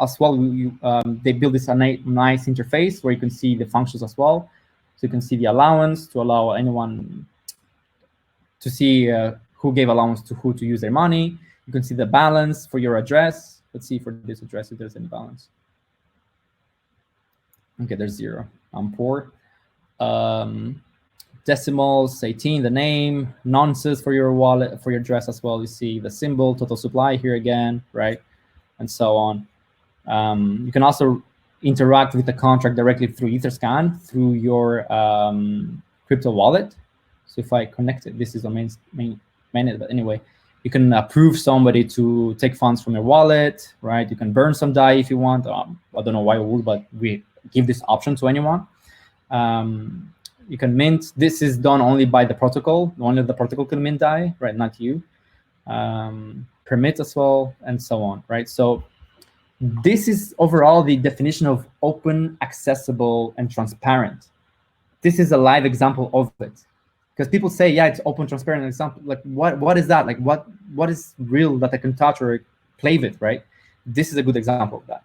as well, they build this nice interface where you can see the functions as well. So you can see the allowance to allow anyone to see who gave allowance to who to use their money. You can see the balance for your address. Let's see for this address if there's any balance. Okay, there's 0. I'm poor. Decimals, 18, the name, nonces for your wallet, for your address as well. You see the symbol, total supply here again, right? And so on. You can also interact with the contract directly through Etherscan, through your crypto wallet. So if I connect it, this is the main but anyway, you can approve somebody to take funds from your wallet, right? You can burn some DAI if you want. I don't know why you would, but we give this option to anyone. You can mint. This is done only by the protocol. Only the protocol can mint DAI, right? Not you. Permit as well, and so on, right? So this is overall the definition of open, accessible, and transparent. This is a live example of it. Because people say, yeah, it's open, transparent example. Like, what is that? Like, what is real that I can touch or play with, right? This is a good example of that.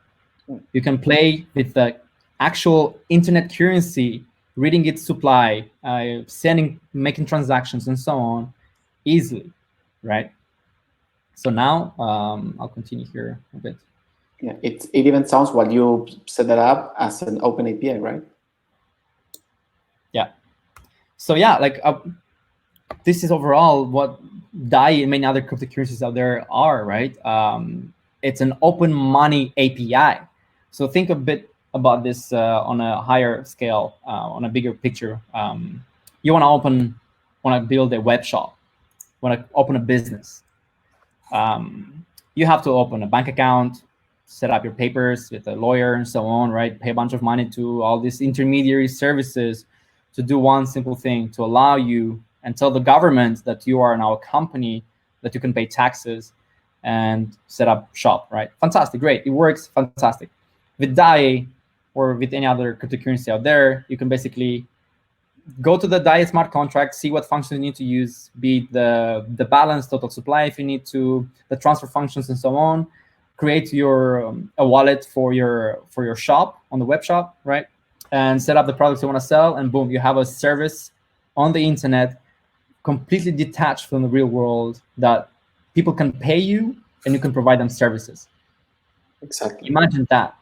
You can play with the actual internet currency, reading its supply, making transactions, and so on, easily, right? So now I'll continue here a bit. Yeah, it even sounds while you set that up as an open API, right? Yeah. So yeah, like this is overall what DAI and many other cryptocurrencies out there are, right? It's an open money API. So think a bit about this on a higher scale, on a bigger picture. You want to build a web shop, want to open a business. You have to open a bank account, set up your papers with a lawyer and so on, right? Pay a bunch of money to all these intermediary services to do one simple thing, to allow you and tell the government that you are now a company, that you can pay taxes and set up shop, right? Fantastic, great, it works, fantastic. With DAI or with any other cryptocurrency out there, you can basically go to the DAI smart contract, see what functions you need to use, be it the balance, total supply if you need to, the transfer functions and so on, create your a wallet for your shop on the web shop, right? And set up the products you want to sell, and boom, you have a service on the internet completely detached from the real world, that people can pay you and you can provide them services. Exactly. Imagine that,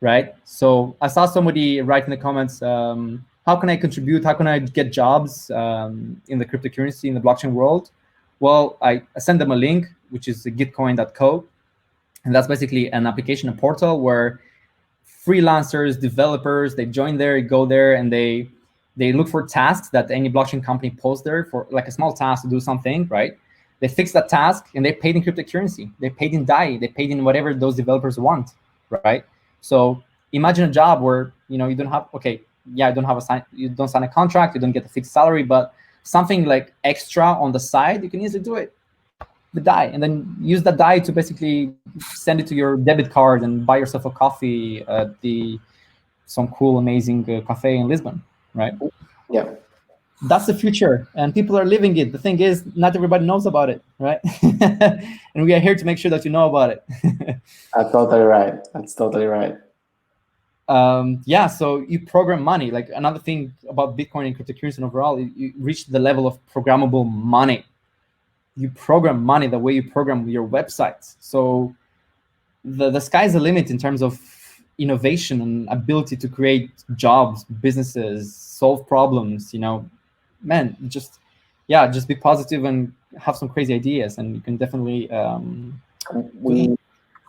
right? So I saw somebody write in the comments, how can I contribute? How can I get jobs in the cryptocurrency, in the blockchain world? Well, I sent them a link, which is gitcoin.co. And that's basically an application, a portal where freelancers, developers, they join there, go there, and they look for tasks that any blockchain company posts there for, like a small task to do something, right? They fix that task and they paid in cryptocurrency. They paid in DAI. They paid in whatever those developers want, right? So imagine a job where you don't have, you don't sign a contract, you don't get a fixed salary, but something like extra on the side, you can easily do it. The DAI, and then use that DAI to basically send it to your debit card and buy yourself a coffee at some cool, amazing cafe in Lisbon, right? Yeah. That's the future, and people are living it. The thing is, not everybody knows about it, right? And we are here to make sure that you know about it. That's totally right. That's totally right. Yeah, so you program money. Like, another thing about Bitcoin and cryptocurrency overall, you reach the level of programmable money. You program money the way you program your websites. So the sky's the limit in terms of innovation and ability to create jobs, businesses, solve problems. Man, just be positive and have some crazy ideas, and you can definitely.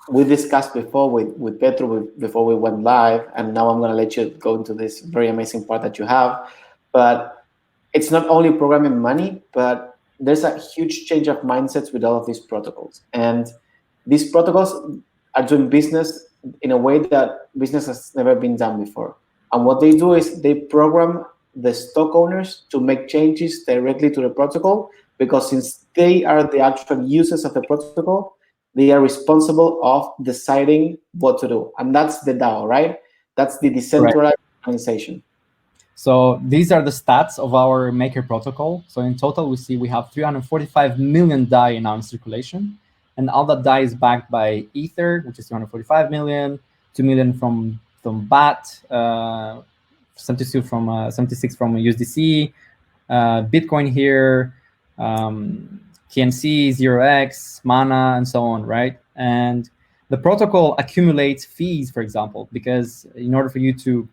We discussed before with Petro before we went live, and now I'm going to let you go into this very amazing part that you have. But it's not only programming money, but there's a huge change of mindsets with all of these protocols. And these protocols are doing business in a way that business has never been done before. And what they do is they program the stock owners to make changes directly to the protocol, because since they are the actual users of the protocol, they are responsible of deciding what to do. And that's the DAO, right? That's the decentralized organization. So these are the stats of our Maker protocol. So in total, we have 345 million DAI in our circulation. And all that DAI is backed by Ether, which is 245 million, 2 million from BAT, 76 from USDC, Bitcoin here, KNC, 0x, Mana, and so on, right? And the protocol accumulates fees, for example, because in order for you to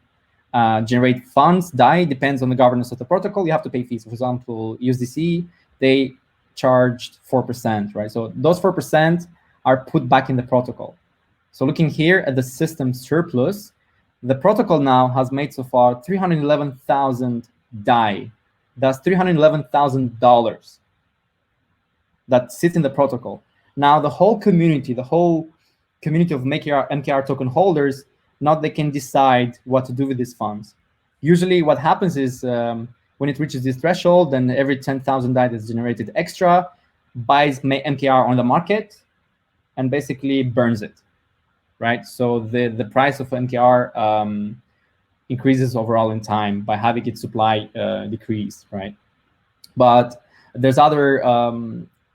generate funds, DAI depends on the governance of the protocol. You have to pay fees. For example, USDC, they charged 4%, right? So those 4% are put back in the protocol. So looking here at the system surplus, the protocol now has made so far 311,000 DAI. That's $311,000 that sit in the protocol. Now the whole community of MKR token holders, now they can decide what to do with these funds. Usually what happens is when it reaches this threshold, then every 10,000 DAI that's generated extra buys MKR on the market and basically burns it, right? So the price of MKR increases overall in time by having its supply decrease, right? But there's other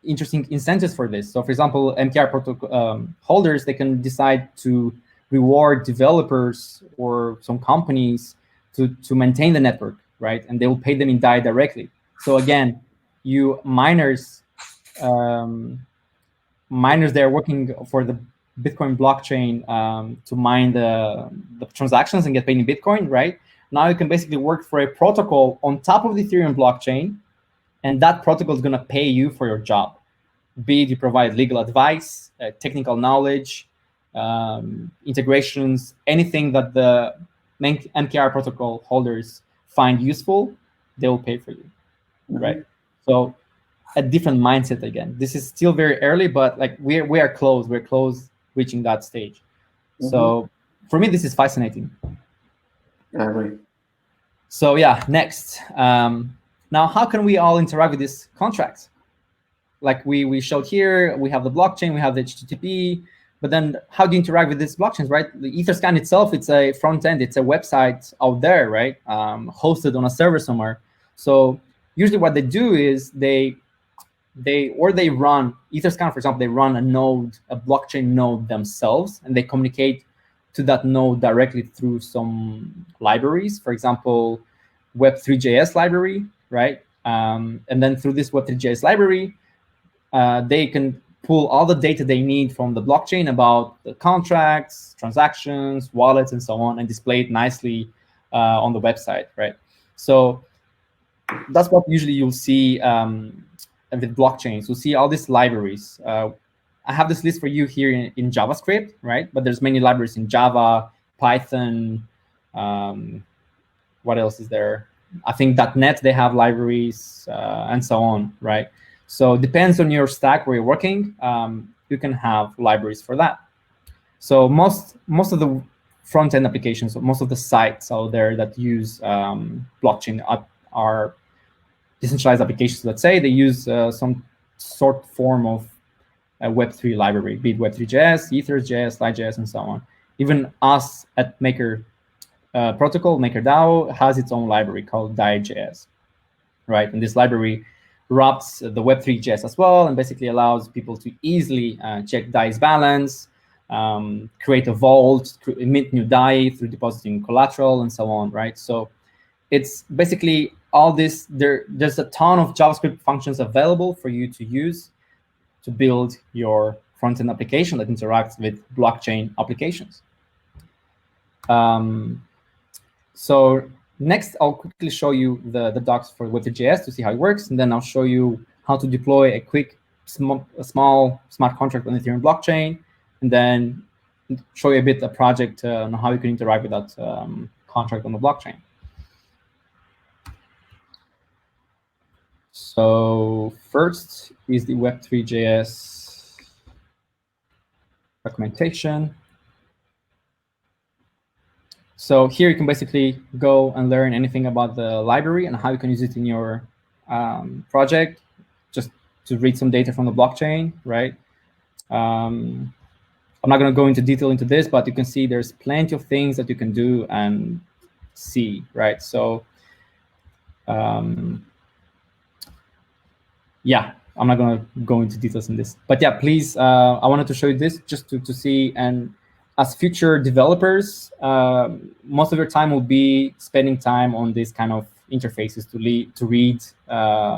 interesting incentives for this. So for example, MKR protocol holders, they can decide to reward developers or some companies to maintain the network, right? And they will pay them in DAI directly. So again, you miners, they're working for the Bitcoin blockchain to mine the transactions and get paid in Bitcoin, right? Now you can basically work for a protocol on top of the Ethereum blockchain, and that protocol is going to pay you for your job. Be it you provide legal advice, technical knowledge, integrations, anything that the MKR protocol holders find useful, they will pay for you, right? So a different mindset again. This is still very early, but like we are close. We're close reaching that stage. So for me, this is fascinating. I agree. So yeah, next. Now, how can we all interact with these contracts? Like we showed here, we have the blockchain, we have the HTTP, but then how do you interact with these blockchains, right? The Etherscan itself, it's a front end, it's a website out there, right? Hosted on a server somewhere. So usually what they do is they run Etherscan, for example, they run a node, a blockchain node themselves, and they communicate to that node directly through some libraries. For example, Web3 Js library, right? And then through this Web3 JS library, they can pull all the data they need from the blockchain about the contracts, transactions, wallets, and so on, and display it nicely on the website, right? So that's what usually you'll see with blockchains. You'll see all these libraries. I have this list for you here in JavaScript, right? But there's many libraries in Java, Python. What else is there? I think .NET, they have libraries and so on, right? So it depends on your stack where you're working. You can have libraries for that. So most of the front-end applications, most of the sites out there that use blockchain are decentralized applications. Let's say they use some sort form of a Web3 library, be it Web3 JS, Ethers.js, Light.js, and so on. Even us at Maker Protocol, MakerDAO, has its own library called Dai.js, right? And this library wraps the Web3 JS as well, and basically allows people to easily check Dai's balance, create a vault, mint new Dai through depositing collateral, and so on, right? So it's basically all this. There's a ton of JavaScript functions available for you to use to build your front-end application that interacts with blockchain applications. So next, I'll quickly show you the docs for Web3 to see how it works, and then I'll show you how to deploy a quick, small smart contract on Ethereum blockchain, and then show you a bit a project on how you can interact with that contract on the blockchain. So first is the Web3 JS documentation. So here you can basically go and learn anything about the library and how you can use it in your project, just to read some data from the blockchain, right? I'm not going to go into detail into this, but you can see there's plenty of things that you can do and see, right? So yeah, I'm not going to go into details in this. But yeah, please, I wanted to show you this just to see. And as future developers, most of your time will be spending time on these kind of interfaces to read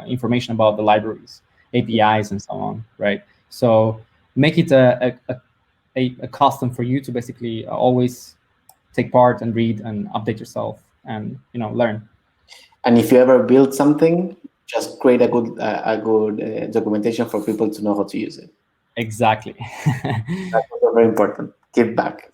information about the libraries, APIs, and so on, right? So make it a custom for you to basically always take part and read and update yourself and learn. And if you ever build something, just create a good documentation for people to know how to use it. Exactly. That's also very important. Give back.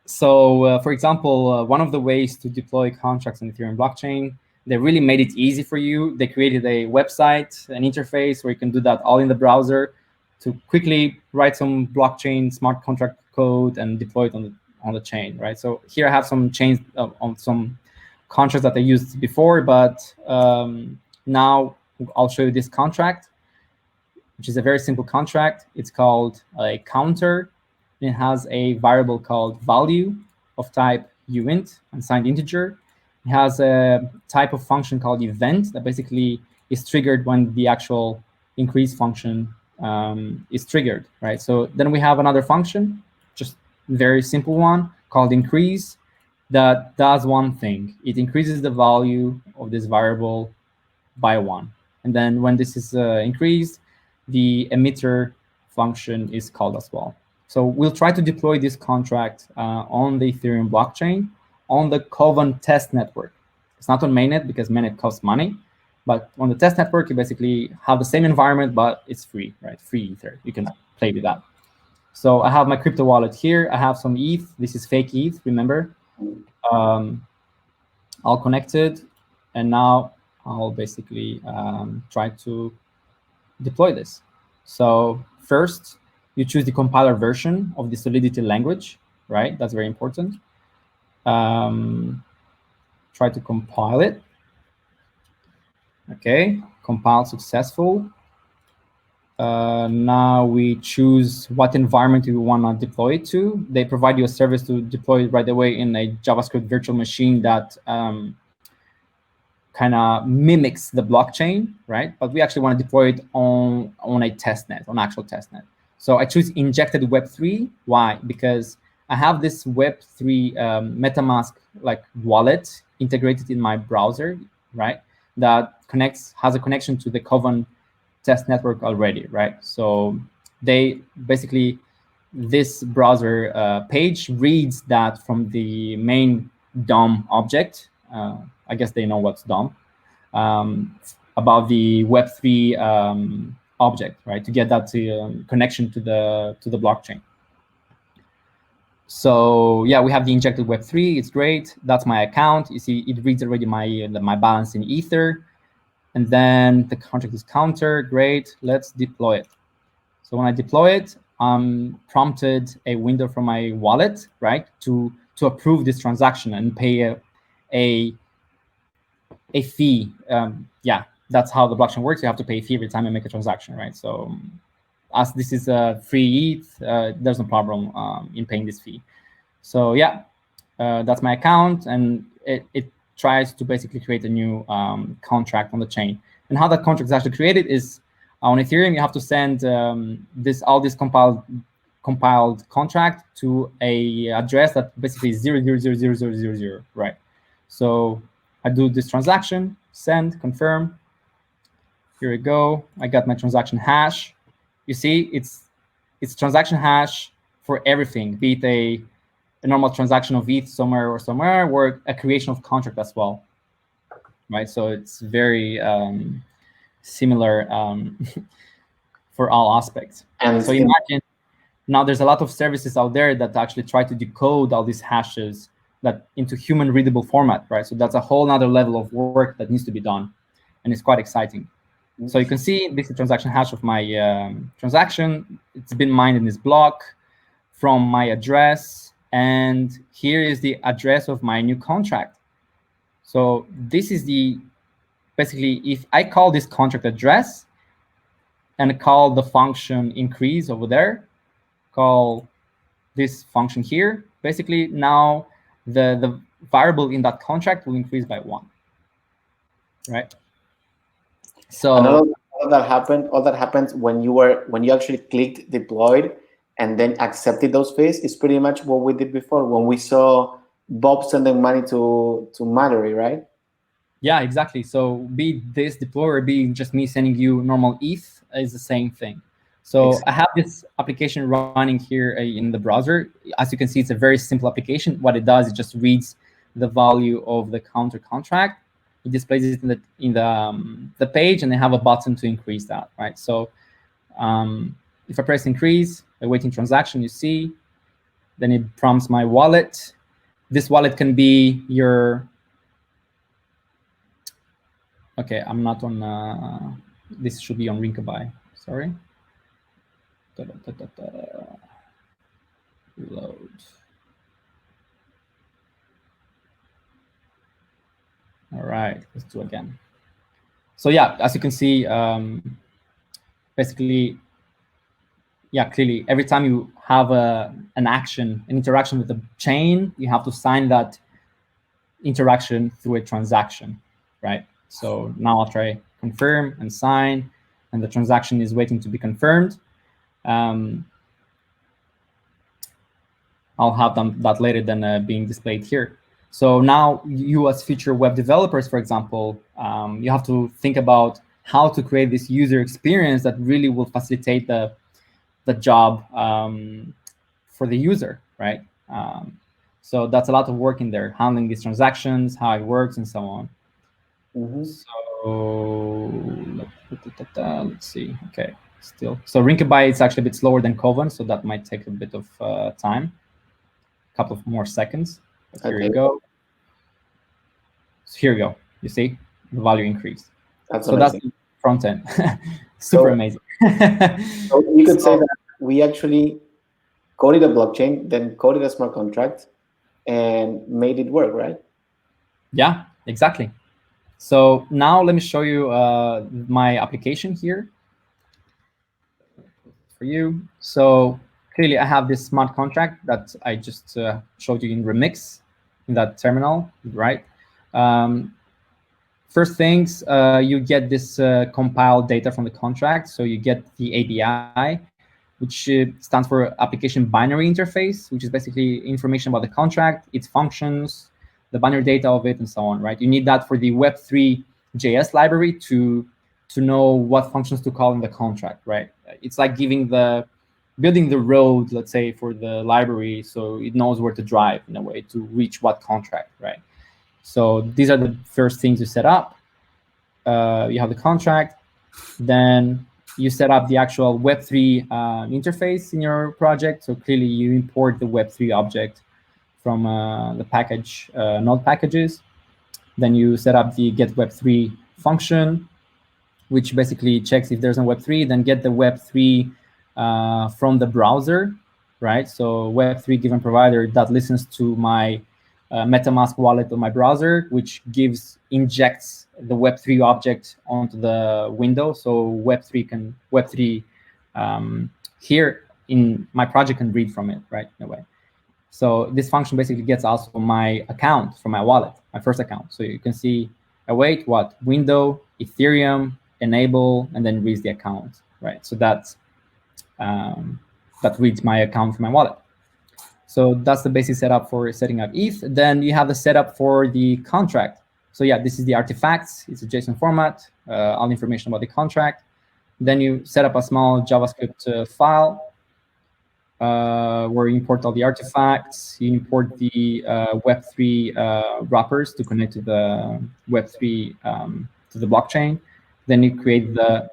So, for example, one of the ways to deploy contracts on Ethereum blockchain, they really made it easy for you. They created a website, an interface where you can do that all in the browser to quickly write some blockchain smart contract code and deploy it on the chain, right? So here I have some chains on some contracts that I used before, but now I'll show you this contract, which is a very simple contract. It's called a counter. It has a variable called value of type uint, unsigned integer. It has a type of function called event that basically is triggered when the actual increase function is triggered, right? So then we have another function, just very simple one, called increase, that does one thing. It increases the value of this variable by 1. And then when this is increased, the emitter function is called as well. So we'll try to deploy this contract on the Ethereum blockchain on the Kovan test network. It's not on mainnet because mainnet costs money, but on the test network, you basically have the same environment, but it's free, right? Free Ether. You can play with that. So I have my crypto wallet here. I have some ETH. This is fake ETH, remember? All connected. And now I'll basically try to deploy this. So first, you choose the compiler version of the Solidity language, right? That's very important. Try to compile it. Okay, compile successful. Now we choose what environment we want to deploy it to. They provide you a service to deploy it right away in a JavaScript virtual machine that kind of mimics the blockchain, right? But we actually want to deploy it on a testnet, on actual testnet. So I choose injected Web3. Why? Because I have this Web3 MetaMask like wallet integrated in my browser, right? that has a connection to the Kovan test network already, right? So they basically, this browser page reads that from the main DOM object. I guess they know what's DOM, about the Web3 object, right? To get that connection to the blockchain. So yeah, we have the injected Web3. It's great. That's my account. You see, it reads already my balance in Ether, and then the contract is countered. Great. Let's deploy it. So when I deploy it, I'm prompted a window from my wallet, right, to approve this transaction and pay a fee. Yeah, that's how the blockchain works. You have to pay a fee every time you make a transaction, right? So as this is a free ETH, there's no problem in paying this fee. So yeah, that's my account, and it tries to basically create a new contract on the chain. And how that contract is actually created is on Ethereum, you have to send all this compiled contract to a address that basically is 0000000, right? So I do this transaction, send, confirm. Here we go. I got my transaction hash. You see, it's transaction hash for everything, be it a normal transaction of ETH somewhere, or a creation of contract as well, right? So it's very similar for all aspects. And so imagine now there's a lot of services out there that actually try to decode all these hashes into human readable format, right? So that's a whole nother level of work that needs to be done, and it's quite exciting. So you can see this is the transaction hash of my transaction. It's been mined in this block from my address, and here is the address of my new contract. So this is basically, if I call this contract address and call the function increase over there, call this function here, basically now the variable in that contract will increase by 1, right? So all that happens when you actually clicked deployed and then accepted those fees is pretty much what we did before when we saw Bob sending money to Mallory, right? Yeah, exactly. So be this deploy or be just me sending you normal ETH is the same thing. So exactly. I have this application running here in the browser. As you can see, it's a very simple application. What it does, it just reads the value of the counter contract. It displays it in the page, and they have a button to increase that, right? So if I press increase, awaiting transaction, you see, then it prompts my wallet. This wallet can be your, okay, I'm not on, this should be on Rinkaby, sorry. Reload. All right, let's do again. So yeah, as you can see, basically, yeah, clearly, every time you have an interaction with the chain, you have to sign that interaction through a transaction, right? So now I'll try confirm and sign, and the transaction is waiting to be confirmed. I'll have that later than being displayed here. So now you as future web developers, for example, you have to think about how to create this user experience that really will facilitate the job for the user, right? So that's a lot of work in there, handling these transactions, how it works, and so on. So let's see. Okay, still. So Rinkaby is actually a bit slower than Kovan, so that might take a bit of time, a couple of more seconds. But here you go. So here you go. You see the value increase. That's the front end. Super amazing. So you could say that we actually coded a blockchain, then coded a smart contract, and made it work, right? Yeah, exactly. So now let me show you my application here for you. So clearly I have this smart contract that I just showed you in Remix in that terminal, right? First things, you get this compiled data from the contract. So you get the ABI, which stands for Application Binary Interface, which is basically information about the contract, its functions, the binary data of it, and so on, right? You need that for the Web3 JS library to know what functions to call in the contract, right? It's like building the road, let's say, for the library, so it knows where to drive in a way to reach what contract, right? So these are the first things you set up. You have the contract, then you set up the actual Web3 interface in your project. So clearly you import the Web3 object from the package, node packages. Then you set up the get Web3 function, which basically checks if there's a Web3, then get the Web3 from the browser, right? So Web3 given provider that listens to my MetaMask wallet on my browser, which injects the Web3 object onto the window. So Web3 here in my project can read from it, right, in a way. So this function basically gets also my account from my wallet, my first account. So you can see, await what window, Ethereum, enable, and then reads the account, right? So that reads my account from my wallet. So that's the basic setup for setting up ETH. Then you have the setup for the contract. So yeah, this is the artifacts. It's a JSON format, all the information about the contract. Then you set up a small JavaScript file where you import all the artifacts. You import the Web3 wrappers to connect to the Web3 to the blockchain. Then you create the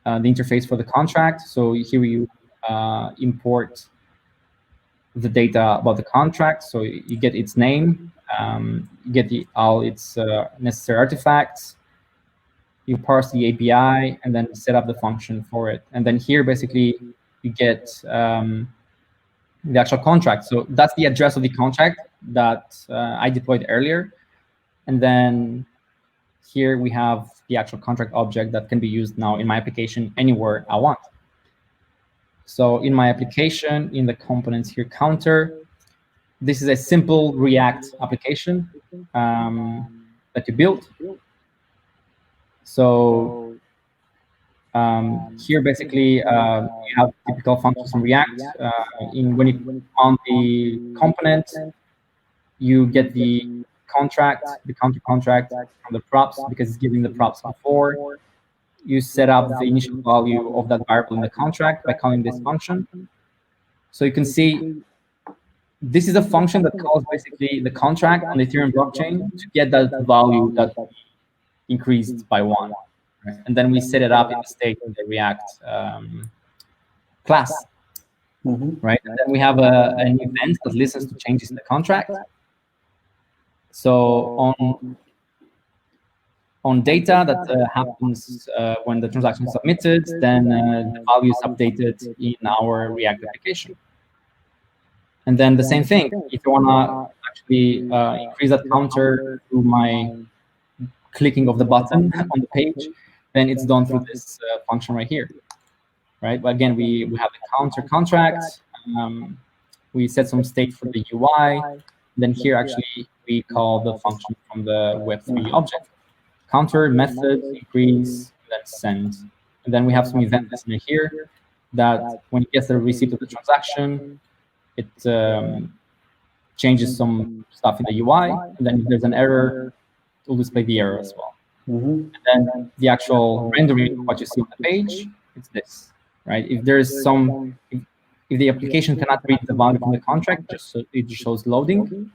interface for the contract. So here you import the data about the contract. So you get its name, you get all its necessary artifacts. You parse the API and then set up the function for it. And then here, basically, you get the actual contract. So that's the address of the contract that I deployed earlier. And then here we have the actual contract object that can be used now in my application anywhere I want. So in my application, in the components here, counter, this is a simple React application that you built. So here, basically, you have typical functions from React. When you on the component, you get the contract, the counter contract from the props, because it's giving the props before. You set up the initial value of that variable in the contract by calling this function. So you can see this is a function that calls basically the contract on the Ethereum blockchain to get that value that increased by 1. Right? And then we set it up in the state of the React class. Right? And then we have an event that listens to changes in the contract. So on data that happens when the transaction is submitted, then the value is updated in our React application. And then the same thing, if you want to actually increase that counter through my clicking of the button on the page, then it's done through this function right here. Right? But again, we have the counter contract. We set some state for the UI. Then here, actually, we call the function from the Web3 object. Counter, method, increase, then send. And then we have some event listener here that when it gets the receipt of the transaction, it changes some stuff in the UI. And then if there's an error, it will display the error as well. And then the actual rendering of what you see on the page, it's this, right? If there's some, if the application cannot read the value from the contract, it just shows loading.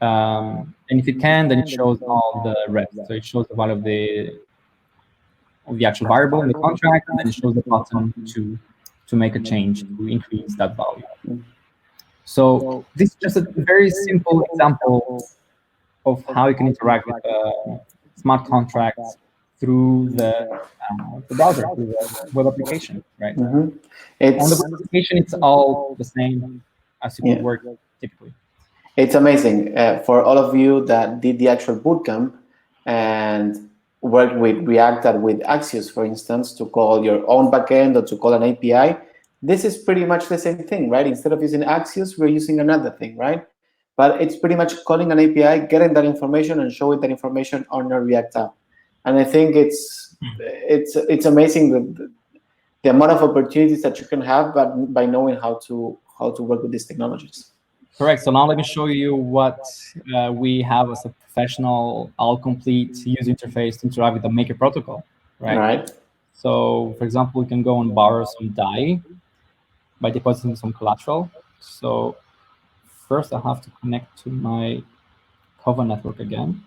And if it can, then it shows all the rest. So it shows the value of the actual variable in the contract, and then it shows the button to make a change to increase that value. So this is just a very simple example of how you can interact with smart contracts through the browser, through the web application, right? On the web application, it's all the same as it would work typically. It's amazing. For all of you that did the actual bootcamp and worked with React and with Axios, for instance, to call your own backend or to call an API, this is pretty much the same thing, right? Instead of using Axios, we're using another thing, right? But it's pretty much calling an API, getting that information, and showing that information on a React app. And I think it's amazing the amount of opportunities that you can have, but by knowing how to work with these technologies. Correct. So now let me show you what we have as a professional, all-complete user interface to interact with the Maker protocol, right? All right. So, for example, we can go and borrow some DAI by depositing some collateral. So first I have to connect to my Kova network again.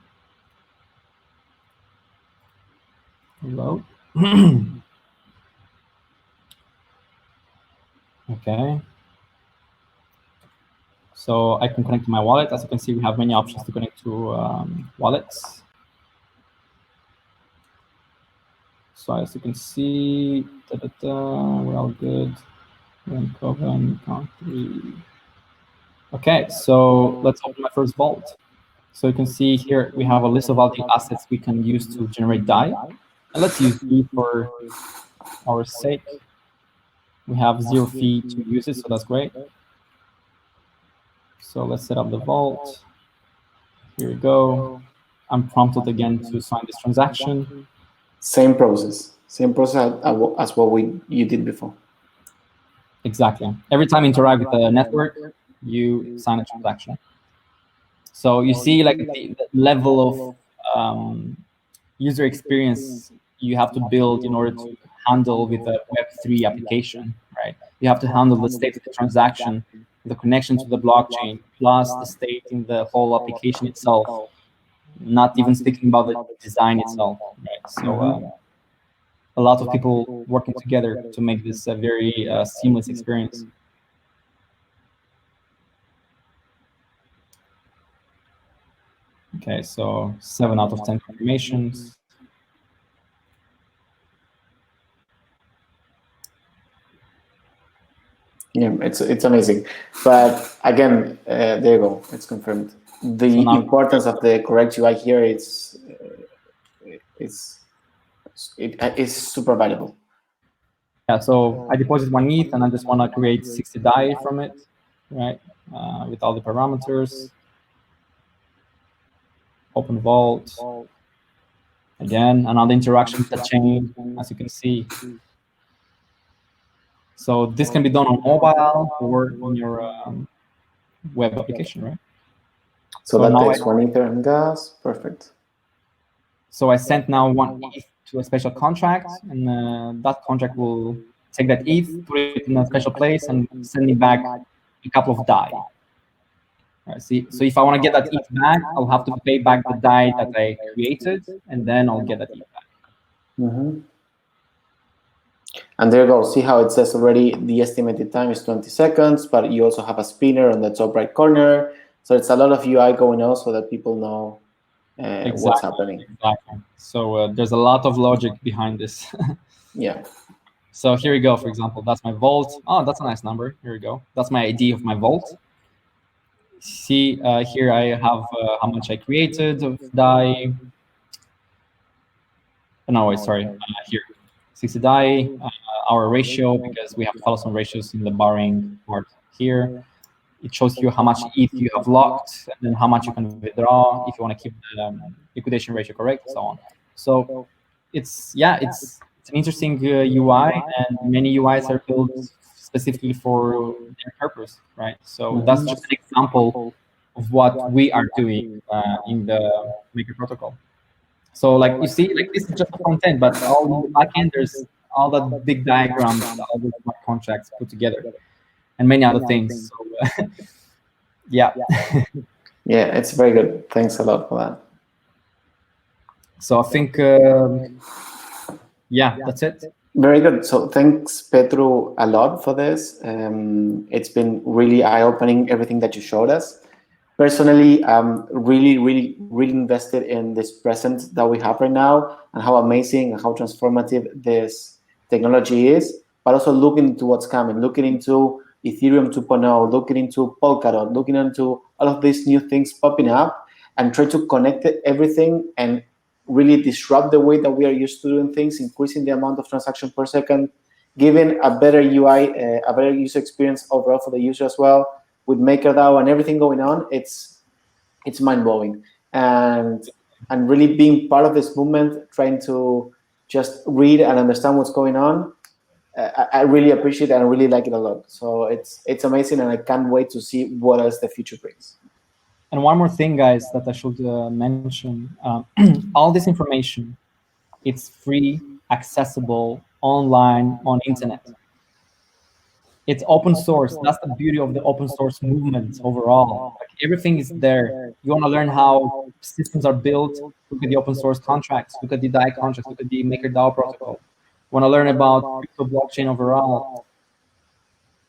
Hello. Okay. So I can connect to my wallet. As you can see, we have many options to connect to wallets. So as you can see, we're all good. We're in Kova, country. Okay, so let's open my first vault. So you can see here we have a list of all the assets we can use to generate DAI. And let's use D for our sake. We have 0 fee to use it, so that's great. So let's set up the vault. Here we go. I'm prompted again to sign this transaction. Same process as what you did before. Exactly. Every time you interact with the network, you sign a transaction. So you see like the level of user experience you have to build in order to handle with a Web3 application, right? You have to handle the state of the transaction, the connection to the blockchain, plus the state in the whole application itself, not even speaking about the design itself, right? So a lot of people working together to make this a very seamless experience. Okay, so 7 out of 10 confirmations. Yeah, it's amazing. But again, there you go. It's confirmed. The importance of the correct UI here is super valuable. Yeah, so I deposit 1 ETH and I just want to create 60 DAI from it, right? With all the parameters. Open vault. Again, another interaction with the chain, as you can see. So this can be done on mobile or in your web application, right? So that takes 1 Ether and gas. Perfect. So I sent now 1 ETH to a special contract, and that contract will take that ETH, put it in a special place, and send me back a couple of DAI. Right, see, so if I want to get that ETH back, I'll have to pay back the DAI that I created, and then I'll get that ETH back. Mm-hmm. And there you go. See how it says already the estimated time is 20 seconds, but you also have a spinner on the top right corner. So it's a lot of UI going on so that people know what's happening. Exactly. So there's a lot of logic behind this. Yeah. So here we go, for example, that's my vault. Oh, that's a nice number. Here we go. That's my ID of my vault. See, here I have how much I created of DAI. No, wait, sorry. Here, 60 DAI, our ratio, because we have to follow some ratios in the borrowing part here. It shows you how much ETH you have locked, and then how much you can withdraw if you want to keep the liquidation ratio correct, and so on. So it's an interesting UI, and many UIs are built specifically for their purpose, right? So that's just an example of what we are doing in the Maker protocol. So like you see, like this is just the front end, but all in the back end, there's all that big diagrams, all the smart contracts put together, and many other things. So yeah. Yeah, it's very good. Thanks a lot for that. So I think, yeah, that's it. Very good. So thanks, Petru, a lot for this. It's been really eye-opening, everything that you showed us. Personally, I'm really invested in this present that we have right now and how amazing and how transformative this technology is, but also looking into what's coming, looking into Ethereum 2.0, looking into Polkadot, looking into all of these new things popping up, and try to connect everything and really disrupt the way that we are used to doing things, increasing the amount of transaction per second, giving a better UI, a better user experience overall for the user as well. With MakerDAO and everything going on, it's mind-blowing. And really being part of this movement, trying to just read and understand what's going on, I really appreciate it and I really like it a lot. So it's amazing, and I can't wait to see what else the future brings. And one more thing, guys, that I should mention: all this information, it's free, accessible, online, on internet. It's open source. That's the beauty of the open source movement overall. Like, everything is there. You want to learn how systems are built? Look at the open source contracts. Look at the DAI contracts. Look at the MakerDAO protocol. Want to learn about crypto blockchain overall?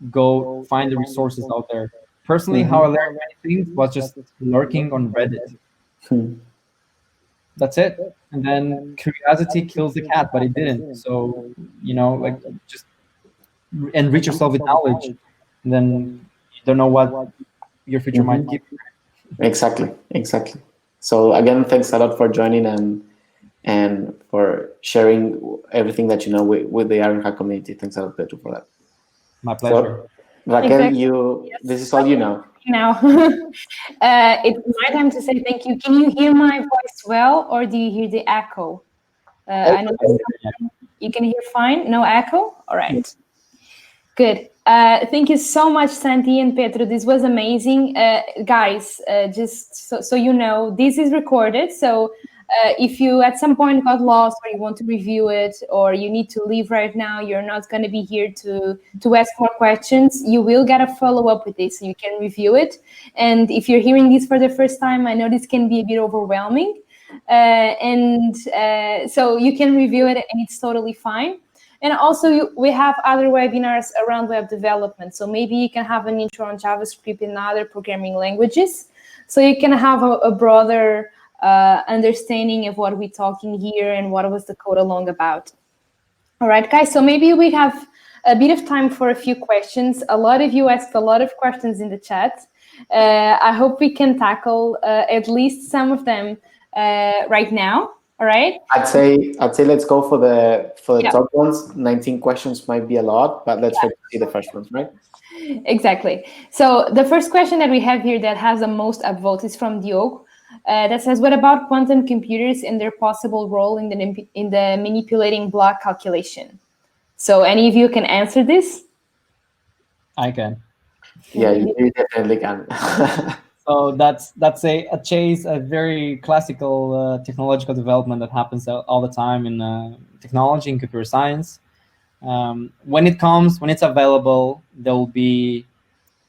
Go find the resources out there. Personally, how I learned many things was just lurking on Reddit. That's it. And then curiosity kills the cat, but it didn't. So, like, just enrich yourself with knowledge, and then you don't know what your future might give you. Exactly. So again, thanks a lot for joining and for sharing everything that you know with the Ironhack community. Thanks a lot, Pedro, for that. My pleasure. So, Raquel, Exactly. this is all you know. Now, it's my time to say thank you. Can you hear my voice well, or do you hear the echo? I know you can hear fine. No echo. All right. Good. Thank you so much, Santi and Pedro. This was amazing. Guys, just so you know, this is recorded. So if you at some point got lost or you want to review it or you need to leave right now, you're not going to be here to ask more questions. You will get a follow-up with this so you can review it. And if you're hearing this for the first time, I know this can be a bit overwhelming. So you can review it and it's totally fine. And also, we have other webinars around web development. So maybe you can have an intro on JavaScript and other programming languages. So you can have a broader understanding of what we're talking here and what was the code along about. All right, guys. So maybe we have a bit of time for a few questions. A lot of you asked a lot of questions in the chat. I hope we can tackle at least some of them right now. All right. I'd say let's go for the top ones. 19 questions might be a lot, but let's try to see the first ones, right? Exactly. So the first question that we have here that has the most upvotes is from Diogo. That says, "What about quantum computers and their possible role in the manipulating block calculation?" So any of you can answer this? I can. Yeah, you definitely can. So that's a very classical technological development that happens all the time in technology and computer science. When it's available, there will be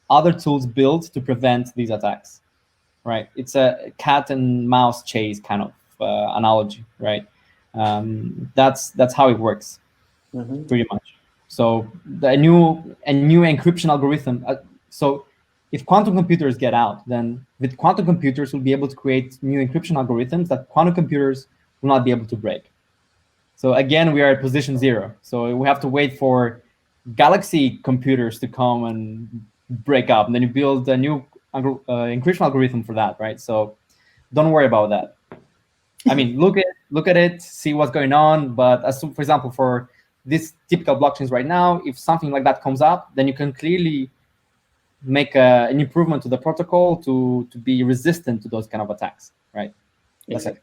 other tools built to prevent these attacks, right? It's a cat and mouse chase kind of analogy, right? That's how it works, pretty much. So a new encryption algorithm. So if quantum computers get out, then with quantum computers, we'll be able to create new encryption algorithms that quantum computers will not be able to break. So again, we are at position 0. So we have to wait for galaxy computers to come and break up, and then you build a new encryption algorithm for that, right? So don't worry about that. I mean, look at it, see what's going on. But for example, for these typical blockchains right now, if something like that comes up, then you can clearly make an improvement to the protocol to be resistant to those kind of attacks, right? That's it.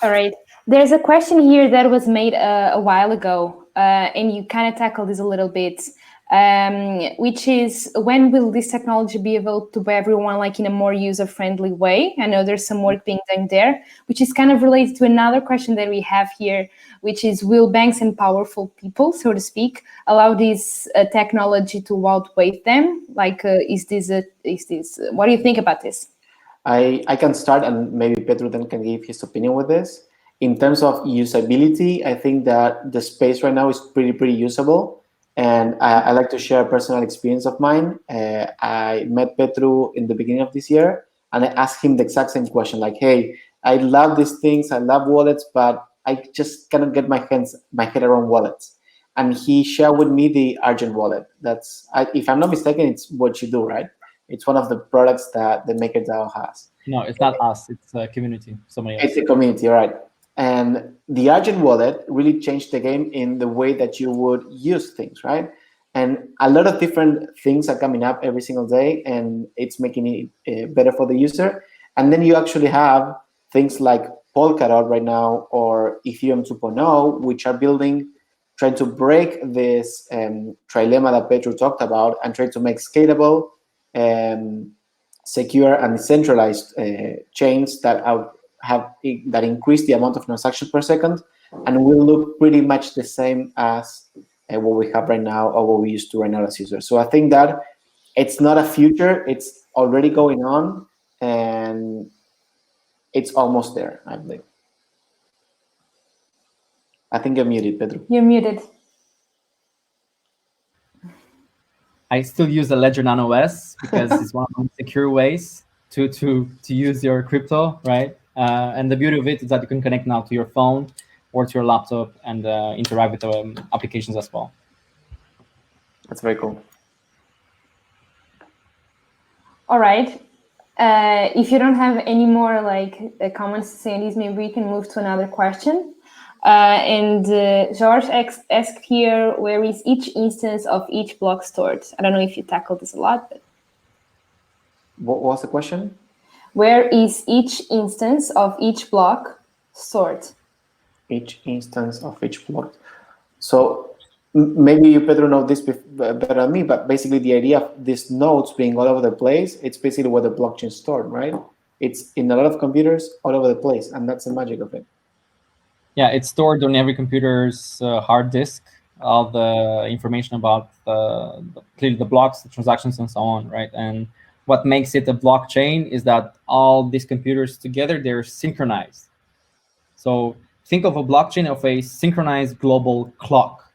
All right. There's a question here that was made a while ago, and you kind of tackled this a little bit, which is, when will this technology be available to everyone, like in a more user-friendly way? I know there's some work being done there, which is kind of related to another question that we have here, which is, will banks and powerful people, so to speak, allow this technology to outweigh them? Like, is this what do you think about this? I can start, and maybe Pedro then can give his opinion with this. In terms of usability, I think that the space right now is pretty usable. And I like to share a personal experience of mine. I met Pedro in the beginning of this year, and I asked him the exact same question, like, hey, I love these things, I love wallets, but I just cannot get my head around wallets. And he shared with me the Argent wallet. That's, if I'm not mistaken, it's what you do, right? It's one of the products that the MakerDAO has. No, it's not us. It's a community. Somebody else. It's a community, right? And the Argent wallet really changed the game in the way that you would use things, right? And a lot of different things are coming up every single day, and it's making it better for the user. And then you actually have things like Polkadot right now, or Ethereum 2.0, which are building trying to break this trilemma that Pedro talked about and try to make scalable, secure, and decentralized chains that that increase the amount of transactions per second and will look pretty much the same as what we have right now or what we used to right now as users. So I think that it's not a future, it's already going on, and it's almost there, I believe. I think you're muted, Pedro. You're muted. I still use the Ledger Nano S because it's one of the secure ways to use your crypto, right? And the beauty of it is that you can connect now to your phone or to your laptop and interact with applications as well. That's very cool. All right. If you don't have any more comments to say on these, maybe we can move to another question. And George asked here, where is each instance of each block stored? I don't know if you tackled this a lot. But... What was the question? Where is each instance of each block stored? Each instance of each block. So maybe you, Pedro, know this better than me, but basically the idea of these nodes being all over the place, it's basically where the blockchain is stored, right? It's in a lot of computers all over the place, and that's the magic of it. Yeah, it's stored on every computer's hard disk, all the information about clearly the blocks, the transactions, and so on, right? And what makes it a blockchain is that all these computers together, they're synchronized. So think of a blockchain of a synchronized global clock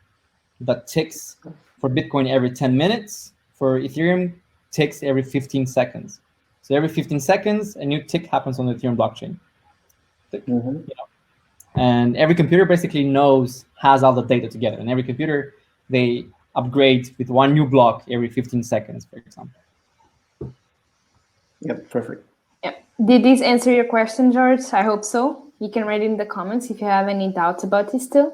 that ticks for Bitcoin every 10 minutes, for Ethereum ticks every 15 seconds. So every 15 seconds, a new tick happens on the Ethereum blockchain. Mm-hmm. And every computer basically has all the data together. And every computer, they upgrade with one new block every 15 seconds, for example. Yep, perfect. Yeah. Did this answer your question, George? I hope so. You can write in the comments if you have any doubts about this still.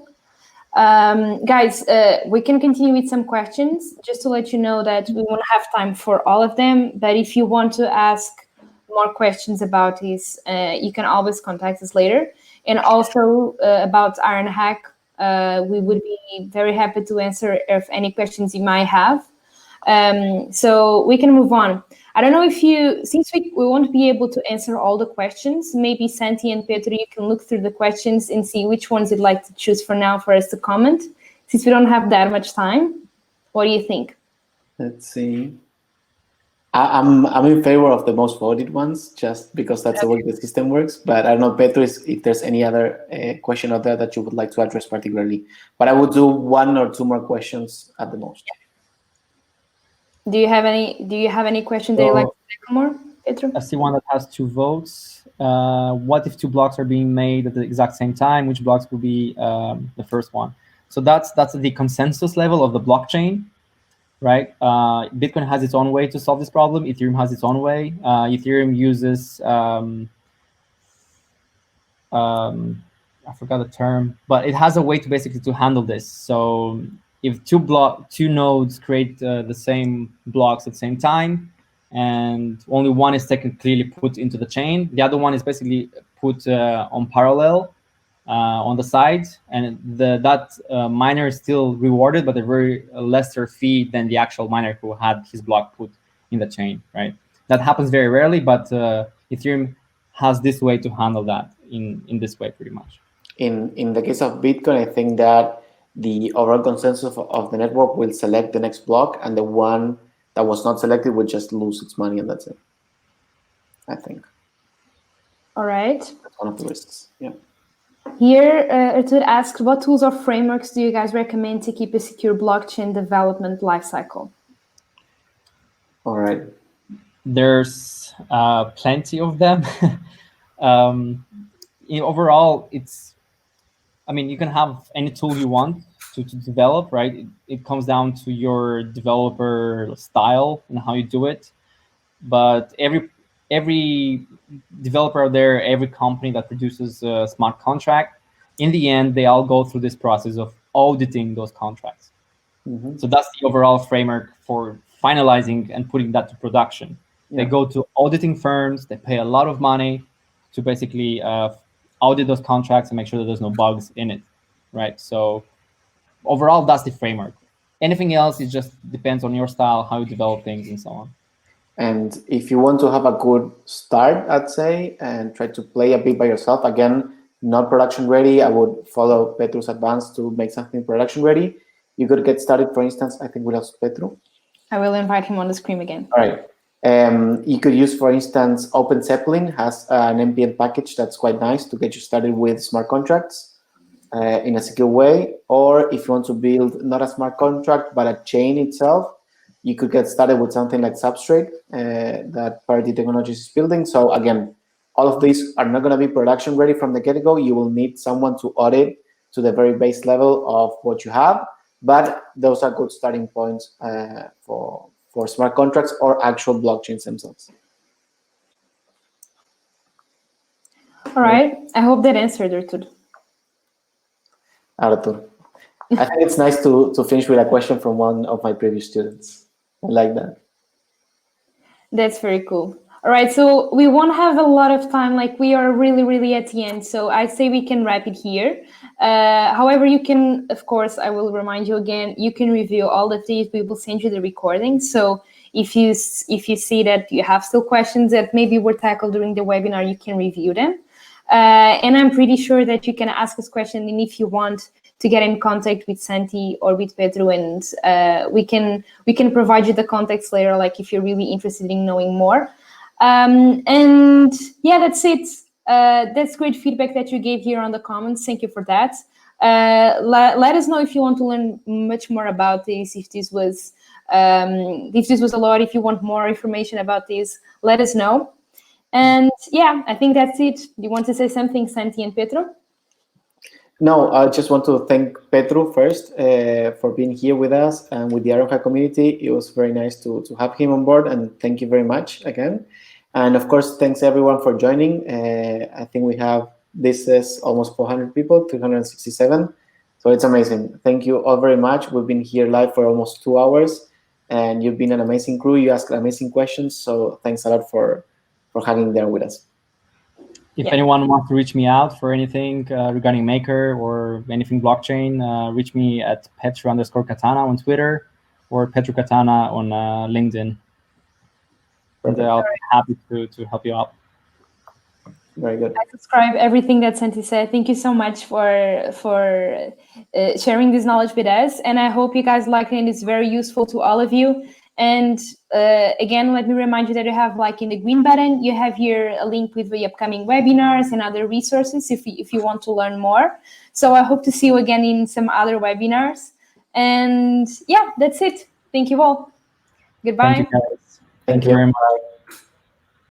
Guys, we can continue with some questions, just to let you know that we won't have time for all of them. But if you want to ask more questions about this, you can always contact us later. And also about Ironhack, we would be very happy to answer if any questions you might have. So we can move on. I don't know if since we won't be able to answer all the questions, maybe Santi and Pedro, you can look through the questions and see which ones you'd like to choose for now for us to comment, since we don't have that much time. What do you think? Let's see. I'm in favor of the most voted ones, just because that's the way the system works. But I don't know, Pedro, if there's any other question out there that you would like to address particularly. But I would do one or two more questions at the most. Do you have any questions that you'd like to tackle more, Pedro? I see one that has 2 votes. What if 2 blocks are being made at the exact same time? Which blocks will be the first one? So that's the consensus level of the blockchain. Right, Bitcoin has its own way to solve this problem. Ethereum has its own way. Ethereum uses I forgot the term, but it has a way to basically to handle this. So if two nodes create the same blocks at the same time, and only one is technically put into the chain, the other one is basically put on parallel. On the side, and that miner is still rewarded, but a very lesser fee than the actual miner who had his block put in the chain, right? That happens very rarely, but Ethereum has this way to handle that in this way, pretty much. In the case of Bitcoin, I think that the overall consensus of the network will select the next block, and the one that was not selected will just lose its money, and that's it. I think. All right. That's one of the risks. Yeah. Here, Artur asks, what tools or frameworks do you guys recommend to keep a secure blockchain development lifecycle? All right. There's plenty of them. Overall, you can have any tool you want to develop, right? It comes down to your developer style and how you do it. But every developer out there, every company that produces a smart contract, in the end, they all go through this process of auditing those contracts. Mm-hmm. So that's the overall framework for finalizing and putting that to production. Yeah. They go to auditing firms, they pay a lot of money to basically audit those contracts and make sure that there's no bugs in it, right? So overall, that's the framework. Anything else, it just depends on your style, how you develop things, and so on. And if you want to have a good start, I'd say, and try to play a bit by yourself, again, not production ready, I would follow Petru's advice to make something production ready. You could get started, for instance, I think we lost Petru. I will invite him on the screen again. All right. You could use, for instance, Open Zeppelin has an NPM package that's quite nice to get you started with smart contracts in a secure way. Or if you want to build not a smart contract, but a chain itself, you could get started with something like Substrate that Parity Technologies is building. So again, all of these are not going to be production ready from the get-go. You will need someone to audit to the very base level of what you have, but those are good starting points for smart contracts or actual blockchains themselves. All right. I hope that answered, Artur. Artur. I think it's nice to finish with a question from one of my previous students. I like that. That's very cool. All right, so we won't have a lot of time, like we are really at the end, so I say we can wrap it here. However, you can, of course, I will remind you again, you can review all of these. We will send you the recording. So if you see that you have still questions that maybe were tackled during the webinar, you can review them. And I'm pretty sure that you can ask us questions, and if you want to get in contact with Santi or with Pedro, and we can provide you the contacts later, like if you're really interested in knowing more. And yeah, that's it. That's great feedback that you gave here on the comments. Thank you for that. Let us know if you want to learn much more about this, if this was a lot, if you want more information about this, let us know. And yeah, I think that's it. Do you want to say something, Santi and Pedro? No, I just want to thank Petru first for being here with us and with the Ironhack community. It was very nice to have him on board, and thank you very much again. And of course, thanks everyone for joining. I think we have, this is almost 400 people, 367. So it's amazing. Thank you all very much. We've been here live for almost 2 hours, and you've been an amazing crew. You asked amazing questions. So thanks a lot for hanging there with us. If anyone wants to reach me out for anything regarding Maker or anything blockchain, reach me at Petru_Katana on Twitter or Petru Katana on LinkedIn. And I'll be happy to help you out. Very good. I subscribe everything that Santi said. Thank you so much for sharing this knowledge with us. And I hope you guys liked it, and it's very useful to all of you. And again, let me remind you that you have, like in the green button, you have here a link with the upcoming webinars and other resources if you want to learn more. So I hope to see you again in some other webinars. And yeah, that's it. Thank you all. Goodbye. Thank you, guys. Thank you very much.